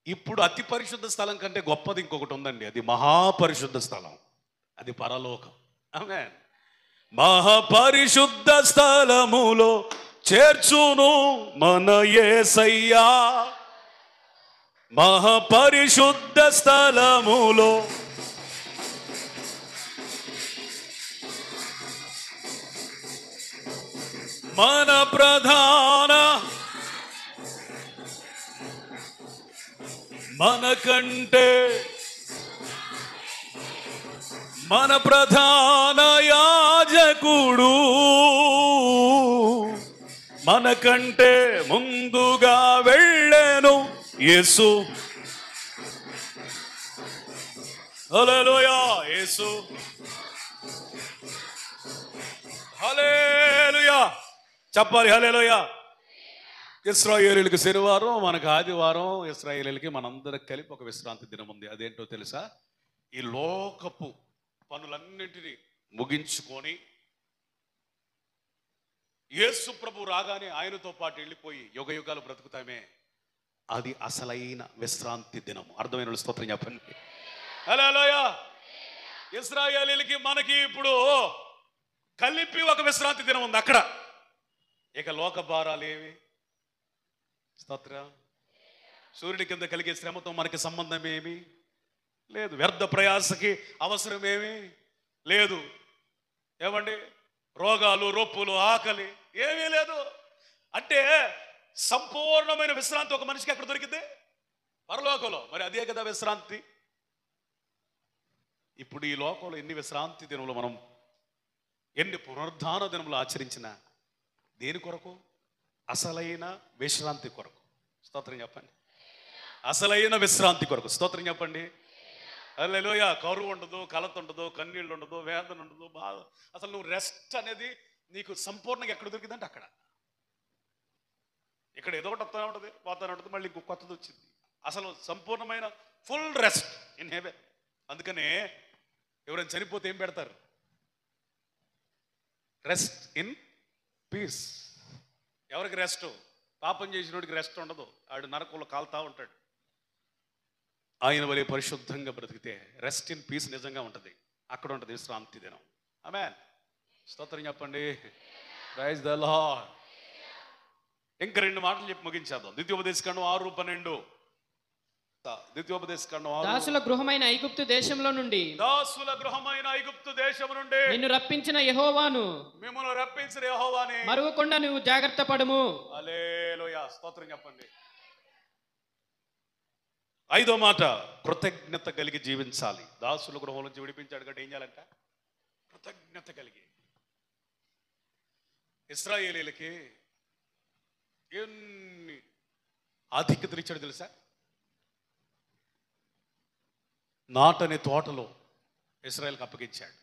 ఇప్పుడు అతి పరిశుద్ధ స్థలం కంటే గొప్పది ఇంకొకటి ఉందండి. అది మహాపరిశుద్ధ స్థలం, అది పరలోకం. ఆమేన్. మహాపరిశుద్ధ స్థలములో చేర్చును మన యేసయ్యా, మహాపరిశుద్ధ స్థలములో మన ప్రధాన, మనకంటే మన ప్రధాన యాజకుడు, మనకంటే ముందుగా వెళ్ళెను యేసు. హల్లెలూయా. యేసు. హల్లెలూయా చెప్పాలి. హల్లెలూయా. ఇశ్రాయేలీయులకు శనివారం, మనకు ఆదివారం. ఇశ్రాయేలీయులకి మనందరికి కలిపి ఒక విశ్రాంతి దినం ఉంది. అదేంటో తెలుసా? ఈ లోకపు పనులన్నింటినీ ముగించుకొని యేసు ప్రభు రాగానే ఆయనతో పాటు వెళ్ళిపోయి యుగ యుగాలు బ్రతుకుతామే, అది అసలైన విశ్రాంతి దినం. అర్థమైన స్తోత్రం చెప్పండి. హల్లెలూయా. ఇశ్రాయేలీయులకి మనకి ఇప్పుడు కలిపి ఒక విశ్రాంతి దినం ఉంది అక్కడ. ఇక లోక భారాలు ఏవి? స్తోత్రం. సూర్యుడి కింద కలిగే శ్రమతో మనకి సంబంధం ఏమి లేదు. వ్యర్థ ప్రయాసకి అవసరం ఏమీ లేదు. ఏమండి, రోగాలు, రొప్పులు, ఆకలి ఏమీ లేదు. అంటే సంపూర్ణమైన విశ్రాంతి ఒక మనిషికి ఎక్కడ దొరికింది? పరలోకంలో. మరి అదే కదా విశ్రాంతి. ఇప్పుడు ఈ లోకంలో ఎన్ని విశ్రాంతి దినములు మనం, ఎన్ని పునరుద్ధాన దినములు ఆచరించిన దేని కొరకు? అసలైన విశ్రాంతి కొరకు. స్తోత్రం చెప్పండి. అసలైన విశ్రాంతి కొరకు. స్తోత్రం చెప్పండి. హల్లెలూయా. కరువు ఉండదు, కలత ఉండదు, కన్నీళ్ళు ఉండదు, వేదన ఉండదు, బాధ. అసలు నువ్వు రెస్ట్ అనేది నీకు సంపూర్ణంగా ఎక్కడ దొరికిందంటే అక్కడ. ఇక్కడ ఏదో ఒకటి వస్తూనే ఉంటుంది, పోతానే ఉంటుంది, మళ్ళీ ఇంకో కొత్తది వచ్చింది. అసలు సంపూర్ణమైన ఫుల్ రెస్ట్ ఇన్ హెవెన్. అందుకనే ఎవరైనా చనిపోతే ఏం పెడతారు? Rest in peace. ఎవరికి రెస్ట్? పాపం చేసినోడికి రెస్ట్ ఉండదు, ఆడు నరకంలో కాలుతా ఉంటాడు. ఆయన వలె పరిశుద్ధంగా బ్రతికితే రెస్ట్ ఇన్ పీస్ నిజంగా ఉంటుంది. అక్కడ ఉంటుంది విశ్రాంతి దినం. ఆమేన్. స్తోత్రం చెప్పండి. Praise the Lord. ఇంకా 2 మాటలు చెప్పి ముగించేద్దాం. ద్వితీయోపదేశకాండం 6:12. ద్వితీయోపదేశకాండం 6. దాసుల గృహమైన ఐగుప్తు దేశంలో నుండి, దాసుల గృహమైన ఐగుప్తు దేశము నుండి నిన్ను రప్పించిన యెహోవాను, మిమ్మల్ని రప్పించిన యెహోవాని మరువకుండా నువ్వు జాగ్రత్త పడుము. హల్లెలూయా. స్తోత్రం చెప్పండి. 5వ మాట, కృతజ్ఞత కలిగి జీవించాలి. దాసుల గృహం నుంచి విడిపించాడు కాబట్టి ఏం చేయాలంట? కృతజ్ఞత కలిగి. ఇశ్రాయేలీయులకి ఎన్ని ఆధిక్యతలు ఇచ్చాడు తెలుసా? నాటని తోటలు ఇశ్రాయేలుకి అప్పగించాడు.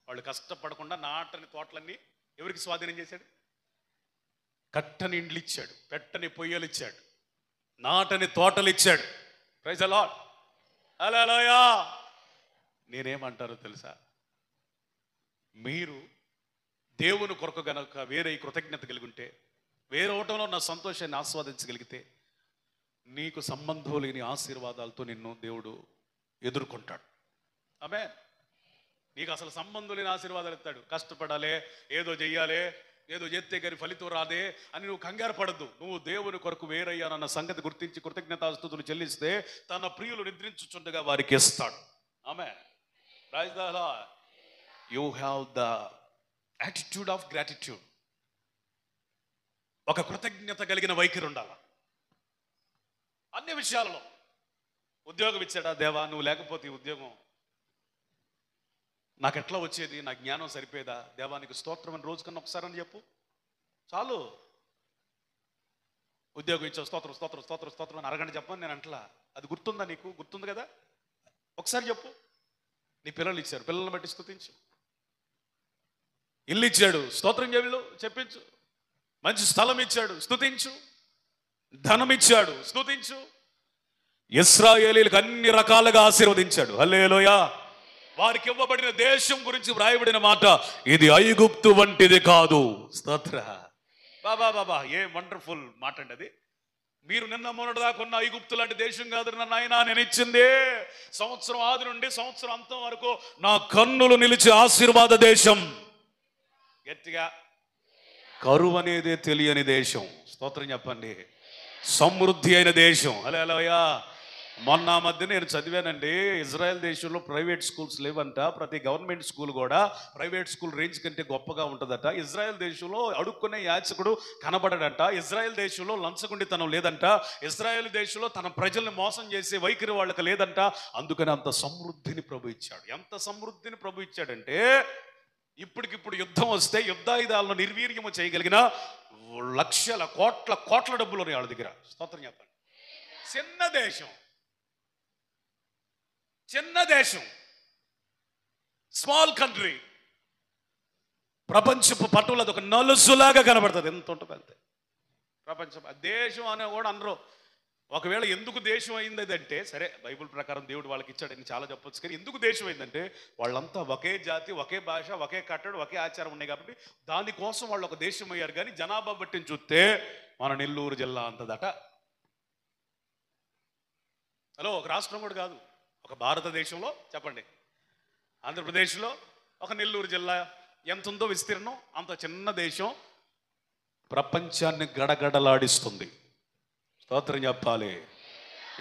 వాళ్ళు కష్టపడకుండా నాటని తోటలన్నీ ఎవరికి స్వాధీనం చేశాడు? కట్టని ఇండ్లు ఇచ్చాడు, పెట్టని పొయ్యలు ఇచ్చాడు, నాటని తోటలు ఇచ్చాడు. Praise the Lord. హల్లెలూయా. నేనేమంటారో తెలుసా? మీరు దేవుని కొరకు గనక వేరే కృతజ్ఞత కలిగి ఉంటే, వేరే ఓటంలో నా సంతోషాన్ని ఆస్వాదించగలిగితే, నీకు సంబంధం లేని ఆశీర్వాదాలతో నిన్ను దేవుడు ఎదుర్కొంటాడు. ఆమేన్. నీకు అసలు సంబంధం లేని ఆశీర్వాదాలు ఇస్తాడు. కష్టపడాలి, ఏదో చెయ్యాలి, ఏదో చేస్తే కానీ ఫలితం రాదే అని నువ్వు కంగారు పడద్దు. నువ్వు దేవుని కొరకు వేరయ్యానన్న సంగతి గుర్తించి కృతజ్ఞతాస్తుతులు చెల్లిస్తే తన ప్రియులు నిద్రించుచుండగా వారికి ఇస్తాడు. Amen. Praise the Lord. You have the attitude of gratitude. ఒక కృతజ్ఞత కలిగిన వైఖరి ఉండాలి అన్ని విషయాలలో. ఉద్యోగం ఇచ్చాడా దేవా, నువ్వు లేకపోతే ఈ ఉద్యోగం నాకు ఎట్లా వచ్చేది? నా జ్ఞానం సరిపోయేదా? దేవా నీకు స్తోత్రం అని రోజుకన్నా ఒకసారి అని చెప్పు చాలు. ఉద్యోగం ఇచ్చా, స్తోత్రం స్తోత్రం స్తోత్రం స్తోత్రం అని అరగంట చెప్పని నేను అంటలా. అది గుర్తుందా నీకు? గుర్తుంది కదా, ఒకసారి చెప్పు. నీ పిల్లలు ఇచ్చారు, పిల్లల్ని బట్టి స్తుతించు. ఇల్లు ఇచ్చాడు, స్తోత్రం చెప్పించు. మంచి స్థలం ఇచ్చాడు, స్తుతించు. ధనం ఇచ్చాడు, స్తుతించు. ఇశ్రాయేలీయులకు అన్ని రకాలుగా ఆశీర్వదించాడు. హల్లెలూయా. వారికి ఇవ్వబడిన దేశం గురించి వ్రాయబడిన మాట, ఇది ఐగుప్తు వంటిది కాదు. స్తోత్ర. బాబా బాబా, ఏ వండర్ఫుల్ మాట అండి అది. మీరు నిన్న మొన్నటి దాకా ఉన్న ఐగుప్తు లాంటి దేశం కాదు నన్ను ఆయన నేను ఇచ్చింది. సంవత్సరం ఆది నుండి సంవత్సరం అంతం వరకు నా కన్నులు నిలిచే ఆశీర్వాద దేశం. గట్టిగా, కరువు అనేదే తెలియని దేశం. స్తోత్రం చెప్పండి. సమృద్ధి అయిన దేశం. హల్లెలూయా. మొన్న మధ్య నేను చదివానండి, ఇజ్రాయెల్ దేశంలో ప్రైవేట్ స్కూల్స్ లేవంట. ప్రతి గవర్నమెంట్ స్కూల్ కూడా ప్రైవేట్ స్కూల్ రేంజ్ కంటే గొప్పగా ఉంటుందట. ఇజ్రాయెల్ దేశంలో అడుక్కునే యాచకుడు కనబడడంట. ఇజ్రాయెల్ దేశంలో లంచగొండితనం లేదంట. ఇజ్రాయెల్ దేశంలో తన ప్రజల్ని మోసం చేసే వైఖరి వాళ్ళకి లేదంట. అందుకని అంత సమృద్ధిని ప్రభు ఇచ్చాడు. ఎంత సమృద్ధిని ప్రభు ఇచ్చాడంటే, ఇప్పటికిప్పుడు యుద్ధం వస్తే యుద్ధాయుధాలను నిర్వీర్యము చేయగలిగిన లక్షల కోట్ల డబ్బులు ఉన్నాయి వాళ్ళ దగ్గర. స్తోత్రం చెప్పండి. చిన్న దేశం, స్మాల్ కంట్రీ. ప్రపంచపు పట్టులు అది ఒక నలుసులాగా కనబడుతుంది. ఎంత ఉంటుంది అంతే. ప్రపంచం దేశం అనే కూడా అందరూ ఒకవేళ ఎందుకు దేశం అయింది అదంటే, సరే బైబిల్ ప్రకారం దేవుడు వాళ్ళకి ఇచ్చాడని చాలా చెప్పొచ్చు, కానీ ఎందుకు దేశం అయిందంటే వాళ్ళంతా ఒకే జాతి, ఒకే భాష, ఒకే కట్టడం, ఒకే ఆచారం ఉన్నాయి కాబట్టి దానికోసం వాళ్ళు ఒక దేశం అయ్యారు. కానీ జనాభా బట్టిని చూస్తే మన నెల్లూరు జిల్లా అంతదట. హలో, ఒక రాష్ట్రం కూడా కాదు, ఒక భారతదేశంలో చెప్పండి, ఆంధ్రప్రదేశ్లో ఒక నెల్లూరు జిల్లా ఎంత ఉందో విస్తీర్ణం, అంత చిన్న దేశం ప్రపంచాన్ని గడగడలాడిస్తుంది. స్తోత్రం చెప్పాలి.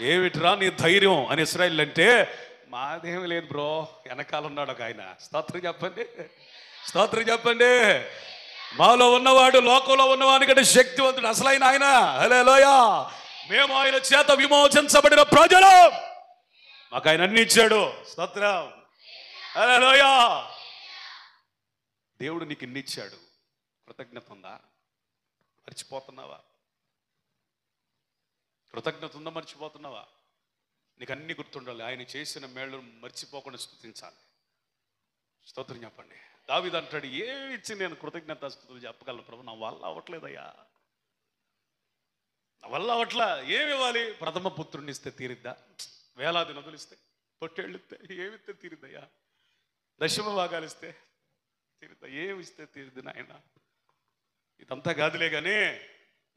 ఏమిట్రా నీ ధైర్యం అని ఇశ్రాయేల్ అంటే, మాదేమి లేదు బ్రో, వెనకాల ఉన్నాడు ఒక ఆయన. స్తోత్రం చెప్పండి, స్తోత్రం చెప్పండి. మాలో ఉన్నవాడు లోకంలో ఉన్నవానికంటే శక్తివంతుడు అసలైన ఆయన. హల్లెలూయా. మేము ఆయన చేత విమోచించబడిన ప్రజలు, మాకు ఆయన అన్ని ఇచ్చాడు. స్తోత్రం, హల్లెలూయా. దేవుడు నీకు ఇన్ని ఇచ్చాడు, కృతజ్ఞత ఉందా? మర్చిపోతున్నావా? కృతజ్ఞత ఉందా? మర్చిపోతున్నావా? నీకు అన్ని గుర్తుండాలి. ఆయన చేసిన మేళ్ళు మర్చిపోకుండా స్తుతించాలి. స్తోత్రం చెప్పండి. దావీదు అంటాడు, ఏమి ఇచ్చి నేను కృతజ్ఞత స్తుతులు చెప్పగలను ప్రభు, నా వల్ల అవ్వట్లేదయ్యా, నా వల్ల అవ్వట్లా. ఏమి ఇవ్వాలి? ప్రథమ పుత్రుని ఇస్తే తీరిద్దా? వేలాది నదులు ఇస్తే, పొట్టేళ్ళు ఇస్తే ఏమిస్తే తీరిద్దయ్యా? దశమ భాగాలు ఇస్తే తీరిద్దా? ఏమి ఇస్తే తీరిద్ది నాయన? ఇదంతా కాదులే కానీ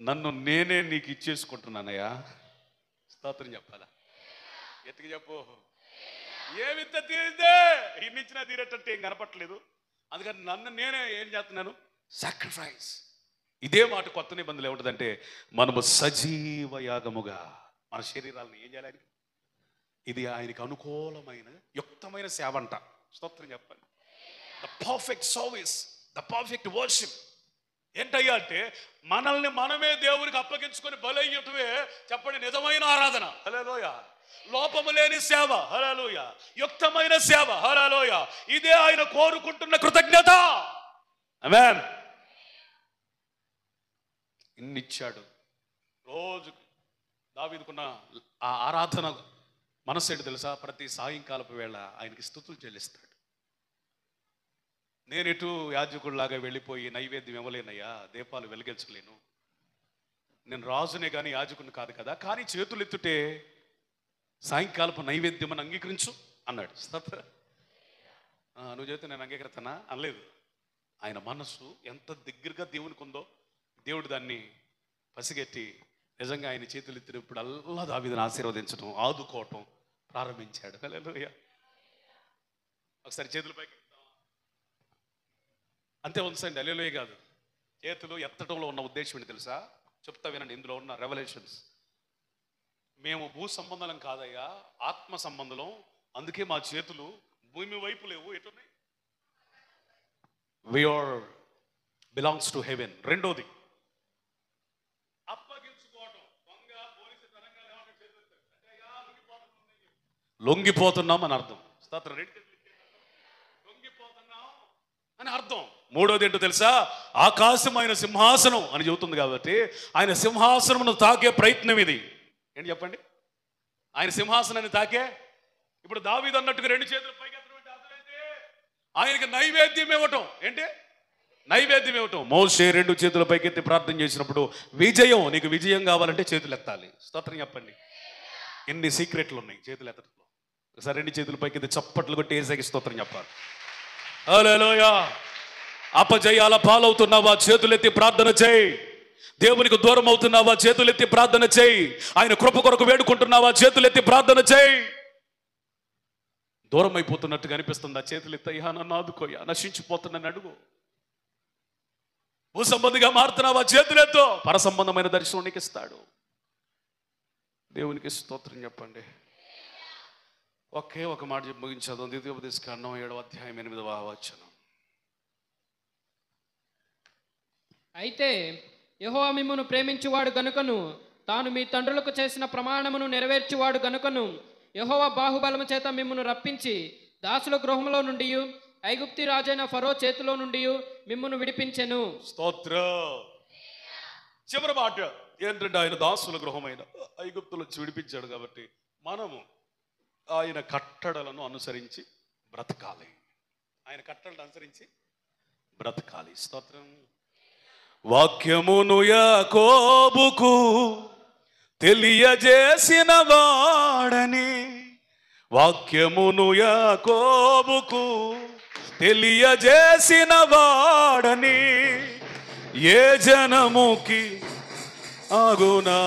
నన్ను నేనే నీకు ఇచ్చేసుకుంటున్నానయ్యా. స్తోత్రం చెప్పాలా? ఎత్తికి చెప్పు. ఏమిస్తే తీరిద్దే? ఇన్నిచ్చినా తీరేటట్టు ఏం కనపట్లేదు. అందుకని నన్ను నేనే ఏం చేస్తున్నాను? సాక్రిఫైస్. ఇదే మాట కొత్త నిబంధనలు ఏముంటుందంటే, మనము సజీవ యాగముగా మన శరీరాలను ఏం చేయాలి? ఇది ఆయనకు అనుకూలమైన యుక్తమైన సేవ అంట. స్తోత్రం చెప్పాలి. The perfect service, the perfect worship. ఏంటయ్యా అంటే, మనల్ని మనమే దేవునికి అప్పగించుకొని బలయ్యటమే చెప్పండి నిజమైన ఆరాధన. హల్లెలూయా. లోపము లేని సేవ. హల్లెలూయా. యుక్తమైన సేవ. హల్లెలూయా. ఇదే ఆయన కోరుకుంటున్న కృతజ్ఞత. ఆమేన్. ఇన్నిచ్చాడు. రోజు దావీదుకున్న ఆ ఆరాధన మనసు ఏంటి తెలుసా? ప్రతి సాయంకాలపు వేళ ఆయనకి స్తుతులు చెల్లిస్తాడు. నేను ఇటు యాజకుడిలాగా వెళ్ళిపోయి నైవేద్యం ఇవ్వలేనయ్యా, దీపాలు వెలిగించలేను, నేను రాజునే కానీ యాజకుని కాదు కదా, కానీ చేతులు ఎత్తుటే సాయంకాలపు నైవేద్యం అని అంగీకరించు అన్నాడు. నువ్వు చేస్తే నేను అంగీకరిస్తానా అనలేదు. ఆయన మనస్సు ఎంత దగ్గరగా దేవునికి ఉందో దేవుడు దాన్ని పసిగట్టి నిజంగా ఆయన చేతులు ఎత్తినప్పుడు అల్లా దావీదుని ఆశీర్వదించడం, ఆదుకోవటం ప్రారంభించాడు. హల్లెలూయా. ఒకసారి చేతుల పైకి అంతే ఉంచండి. హల్లెలూయా కాదు, చేతులు ఎత్తడంలో ఉన్న ఉద్దేశం ఏంటి తెలుసా? చెప్తా వినండి. ఇందులో ఉన్న రెవల్యూషన్స్. మేము భూ సంబంధం కాదయ్యా, ఆత్మ సంబంధం. అందుకే మా చేతులు భూమి వైపు లేవు, ఎటున్నాయి? We are belongs to heaven. రెండోది అప్పగించుకోవటం. లొంగిపోతున్నాం అని అర్థం. లొంగిపోతున్నాం అని అర్థం. మూడోది ఏంటో తెలుసా? ఆకాశం ఆయన సింహాసనం అని చెబుతుంది కాబట్టి ఆయన సింహాసనమును తాకే ప్రయత్నం ఇది. ఏంటి చెప్పండి? ఆయన సింహాసనాన్ని తాకే. ఇప్పుడు దావీదు అన్నట్టుగా రెండు చేతులు పైకి ఎత్తడం అంటే అర్థం ఏంటి? ఆయనకి నైవేద్యం ఇవ్వటం. ఏంటి? నైవేద్యం ఇవ్వటం. మోషే రెండు చేతుల పైకి ఎత్తి ప్రార్థన చేసినప్పుడు విజయం, నీకు విజయం కావాలంటే చేతులు ఎత్తాలి. స్తోత్రం చెప్పండి. ఎన్ని సీక్రెట్లు ఉన్నాయి చేతులు ఎత్తడంలో. ఒకసారి రెండు చేతుల పైకి ఎత్తి చప్పట్లు కొట్టి యేసుకి స్తోత్రం చెప్పాలి. హల్లెలూయా. అపజయాల పాలవుతున్నావా? చేతులెత్తి ప్రార్థన చేయి. దేవునికి దూరం అవుతున్నావా? చేతులెత్తి ప్రార్థన చేయి. ఆయన కృప కొరకు వేడుకుంటున్నావా? చేతులెత్తి ప్రార్థన చేయి. దూరం అయిపోతున్నట్టుగా అనిపిస్తుందా? చేతులెత్తయ్యా, నన్ను ఆదుకోయ్యా, నశించిపోతున్నాను అడుగు. భూ సంబంధిగా మారుతున్నావా? చేతులెత్తో. పర సంబంధమైన దర్శనం నీకు ఇస్తాడు. దేవునికి స్తోత్రం చెప్పండి. ఒకే ఒక మాట చెప్పి ముగించేద్దాం. ద్వితీయోపదేశకాండం 7వ అధ్యాయం 8వ వచనం. అయితే యెహోవా మిమ్మును ప్రేమించువాడు గనుకను, తాను మీ తండ్రులకు చేసిన ప్రమాణమును నెరవేర్చువాడు గనుకను, యెహోవా బాహుబలము చేత మిమ్మును రప్పించి దాసుల గృహంలో నుండి ఐగుప్తి రాజైన ఫరో చేతిలో నుండి మిమ్మును విడిపించెను. స్తోత్రం. చివరి మాట ఏంటంటే, ఆయన దాసుల గృహమైన ఐగుప్తుల నుంచి విడిపించాడు కాబట్టి మనము ఆయన కట్టడలను అనుసరించి బ్రతకాలి. ఆయన కట్టడలను అనుసరించి బ్రతకాలి. స్తోత్రం. వాక్యమును యాకోబుకు తెలియజేసిన వాడని, వాక్యమును యాకోబుకు తెలియజేసిన వాడని, ఏ జనముకి ఆగునా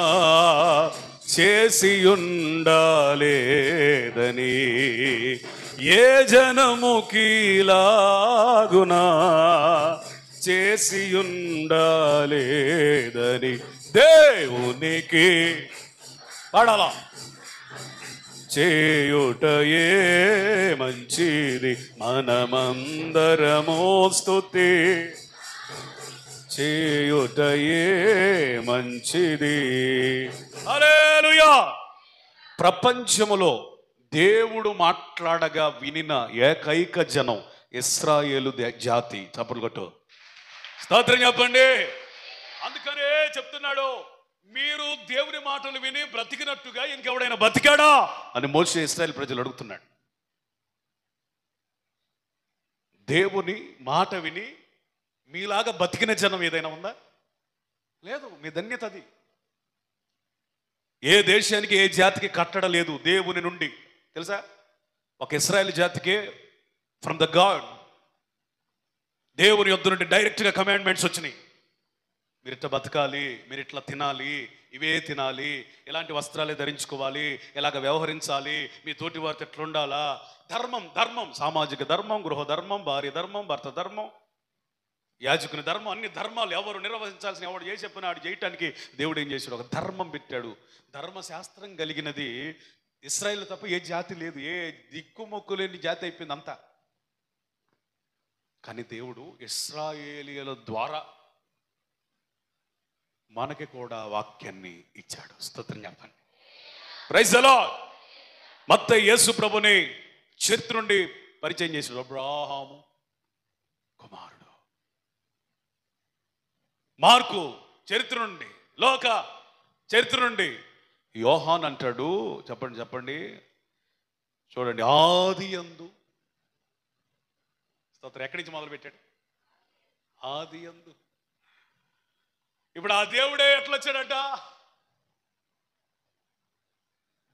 చేసి ఉండాలేదని, ఏ జనముకి లాగునా చేసి ఉండాలేదని, దేవునికి పాడాలా, చేయుటయే మంచిది మనమందరము స్తుతి, చేయుటయే మంచిది. హల్లెలూయా. ప్రపంచములో దేవుడు మాట్లాడగా వినిన ఏకైక జనం ఇశ్రాయేలు జాతి. చప్పట్లు కొట్టు, స్తోత్రం చెప్పండి. అందుకనే చెప్తున్నాడు, మీరు దేవుని మాటలు విని బ్రతికినట్టుగా ఇంకెవడైనా బతికాడా అని మోషే ఇశ్రాయేలు ప్రజలు అడుగుతున్నాడు. దేవుని మాట విని మీలాగా బతికిన జనం ఏదైనా ఉందా? లేదు. మీ ధన్యత అది. ఏ దేశానికి ఏ జాతికి కట్టడ లేదు దేవుని నుండి, తెలుసా? ఒక ఇశ్రాయేలు జాతికే ఫ్రమ్ ద గాడ్, దేవుని యొద్ద నుండి డైరెక్ట్గా కమాండ్మెంట్స్ వచ్చినాయి. మీరు ఇట్లా బతకాలి, మీరు ఇట్లా తినాలి, ఇవే తినాలి, ఇలాంటి వస్త్రాలే ధరించుకోవాలి, ఇలాగ వ్యవహరించాలి, మీ తోటి వారితో ఎట్లా ఉండాలా, ధర్మం, ధర్మం, సామాజిక ధర్మం, గృహ ధర్మం, భార్య ధర్మం, భర్త ధర్మం, యాజకుని ధర్మం, అన్ని ధర్మాలు ఎవరు నిర్వహించాల్సిన ఎవడు ఏ చెప్పినాడు చేయటానికి దేవుడు ఏం చేశాడు? ఒక ధర్మం పెట్టాడు. ధర్మశాస్త్రం కలిగినది ఇశ్రాయేలు తప్ప ఏ జాతి లేదు. ఏ దిక్కుమొక్కు లేని జాతి అయిపోయింది అంతా. కానీ దేవుడు ఇశ్రాయేలీయుల ద్వారా మనకి కూడా వాక్యాన్ని ఇచ్చాడు. స్తోత్రం చెప్పండి. Praise the Lord. మత్తయి యేసు ప్రభుని చరిత్ర నుండి పరిచయం చేశాడు. అబ్రాహాము కుమారుడు. మార్కు చరిత్ర నుండి, లోక చరిత్ర నుండి యోహాన్ అంటాడు. చెప్పండి చెప్పండి, చూడండి. ఆది యందు, స్తోత్రం, ఎక్కడి నుంచి మొదలు పెట్టాడు? ఆది యందు. ఇప్పుడు ఆ దేవుడే ఎట్లా వచ్చాడట?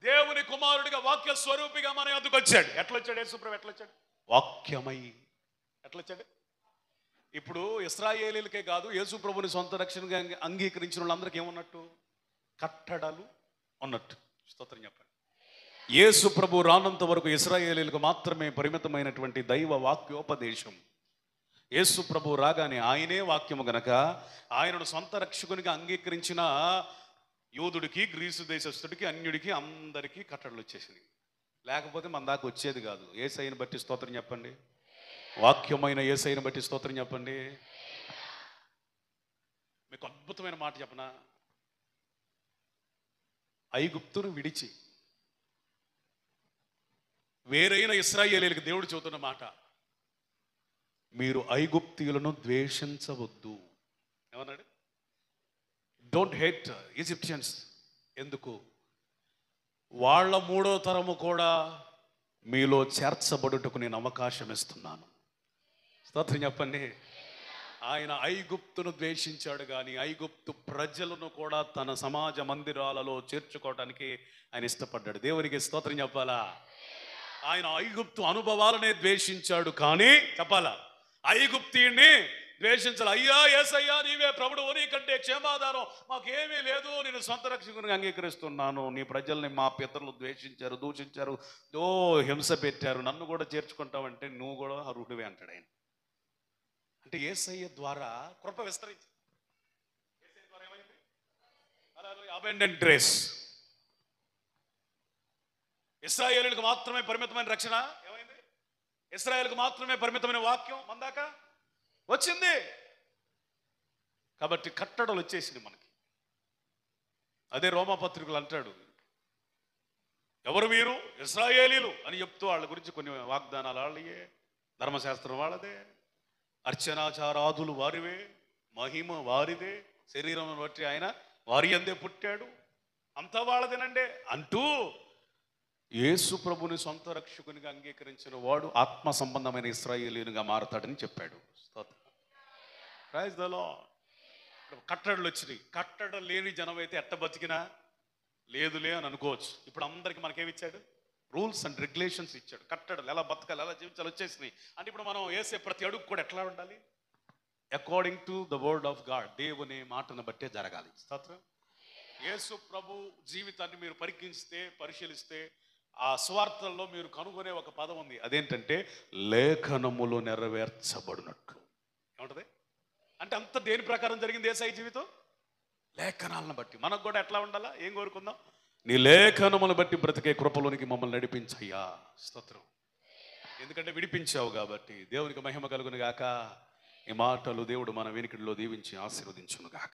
దేవుని కుమారుడిగా, వాక్య స్వరూపిగా మన యొద్దకు వచ్చాడు. ఎట్లా వచ్చాడు? యేసుప్రభు ఎట్లా వచ్చాడు? వాక్యమై. ఎట్లా వచ్చాడు? ఇప్పుడు ఇశ్రాయేలీలకే కాదు, యేసుప్రభుని సొంత రక్షణగా అంగీకరించిన వాళ్ళందరికీ ఏమన్నట్టు? కట్టడలు ఉన్నట్టు. స్తోత్రం చెప్పండి. యేసుప్రభు రానంత వరకు ఇశ్రాయేలీలకు మాత్రమే పరిమితమైనటువంటి దైవ వాక్యోపదేశం. యేసు ప్రభు రాగానే ఆయనే వాక్యము గనక ఆయనను సొంత రక్షకునిగా అంగీకరించిన యూదుడికి, గ్రీసు దేశస్థుడికి, అన్యుడికి అందరికీ కట్టడలు వచ్చేసినాయి. లేకపోతే మన దాకా వచ్చేది కాదు. యేసయ్యను బట్టి స్తోత్రం చెప్పండి. వాక్యమైన యేసయ్యను బట్టి స్తోత్రం చెప్పండి. మీకు అద్భుతమైన మాట చెప్పనా? ఐగుప్తును విడిచి వేరైన ఇశ్రాయేలీయులకు దేవుడు చెబుతున్న మాట, మీరు ఐగుప్తీయులను ద్వేషించవద్దు. ఏమన్నాడు? Don't hate Egyptians. ఎందుకు? వాళ్ళ మూడో తరము కూడా మీలో చేర్చబడుటకు నేను అవకాశం ఇస్తున్నాను. స్తోత్రం చెప్పండి. ఆయన ఐగుప్తును ద్వేషించాడు, కానీ ఐగుప్తు ప్రజలను కూడా తన సమాజ మందిరాలలో చేర్చుకోవడానికి ఆయన ఇష్టపడ్డాడు. దేవునికి స్తోత్రం చెప్పాలా? ఆయన ఐగుప్తు అనుభవాలనే ద్వేషించాడు, కానీ చెప్పాలా, ఐగుప్తీయుణ్ణి ద్వేషించాలి. అయ్యా యేసయ్యా నీవే ప్రభుడు, నీకంటే క్షేమాధారం మాకేమీ లేదు, నేను సొంత రక్షకునిగా అంగీకరిస్తున్నాను. నీ ప్రజల్ని మా పితరులు ద్వేషించారు, దూషించారు, హింస పెట్టారు, నన్ను కూడా చేర్చుకుంటావంటే నువ్వు కూడా అర్హుడివే అంటాడు ఆయన. అంటే యేసయ్య ద్వారా కృప విస్తరించింది. Abundant grace. ఇశ్రాయేలులకు మాత్రమే పరిమితమైన రక్షణ ఏమైంది? ఇశ్రాయేలుకు మాత్రమే పరిమితమైన వాక్యం మన దాకా వచ్చింది. కాబట్టి కట్టడలు వచ్చేసింది మనకి. అదే రోమాపత్రికలు అంటాడు, ఎవరు వీరు? ఇశ్రాయేలీలు అని చెప్తూ వాళ్ళ గురించి కొన్ని వాగ్దానాలు వాళ్ళయే, ధర్మశాస్త్రం వాళ్ళదే, అర్చనాచారాదులు వారివే, మహిమ వారిదే, శరీరం బట్టి ఆయన వారి అందే పుట్టాడు, అంతా వాళ్ళదేనండే అంటూ యేసు ప్రభుని సొంత రక్షకునిగా అంగీకరించిన వాడు ఆత్మ సంబంధమైన ఇశ్రాయేలీయునిగా మారతాడని చెప్పాడు. Praise the lord. కట్టడలు వచ్చినాయి. కట్టడ లేని జనం అయితే ఎట్ట బతికినా లేదులే అని అనుకోవచ్చు. ఇప్పుడు అందరికి మనకేమిచ్చాడు? రూల్స్ అండ్ రెగ్యులేషన్స్ ఇచ్చాడు. కట్టడలు, ఎలా బతకాలి, ఎలా జీవించాలి వచ్చేసినాయి. అంటే ఇప్పుడు మనం వేసే ప్రతి అడుగు కూడా ఎట్లా ఉండాలి? According to the word of God, దేవుని మాటను బట్టే జరగాలి. స్తోత్రం. యేసు ప్రభు జీవితాన్ని మీరు పరిశీలిస్తే ఆ స్వార్థంలో మీరు కనుగొనే ఒక పదం ఉంది. అదేంటంటే లేఖనములు నెరవేర్చబడినట్లు. ఏమంటది అంటే అంత దేని ప్రకారం జరిగింది యేసయ్య జీవితం? లేఖనాలను బట్టి. మనకు కూడా ఎట్లా ఉండాలా? ఏం కోరుకుందాం? నీ లేఖనములు బట్టి బ్రతికే కృపలోనికి మమ్మల్ని నడిపించయ్యా. స్తోత్రం. ఎందుకంటే విడిపించావు కాబట్టి. దేవునికి మహిమ కలుగును గాక. ఈ మాటలు దేవుడు మన వెనుకడిలో దీవించి ఆశీర్వదించును గాక.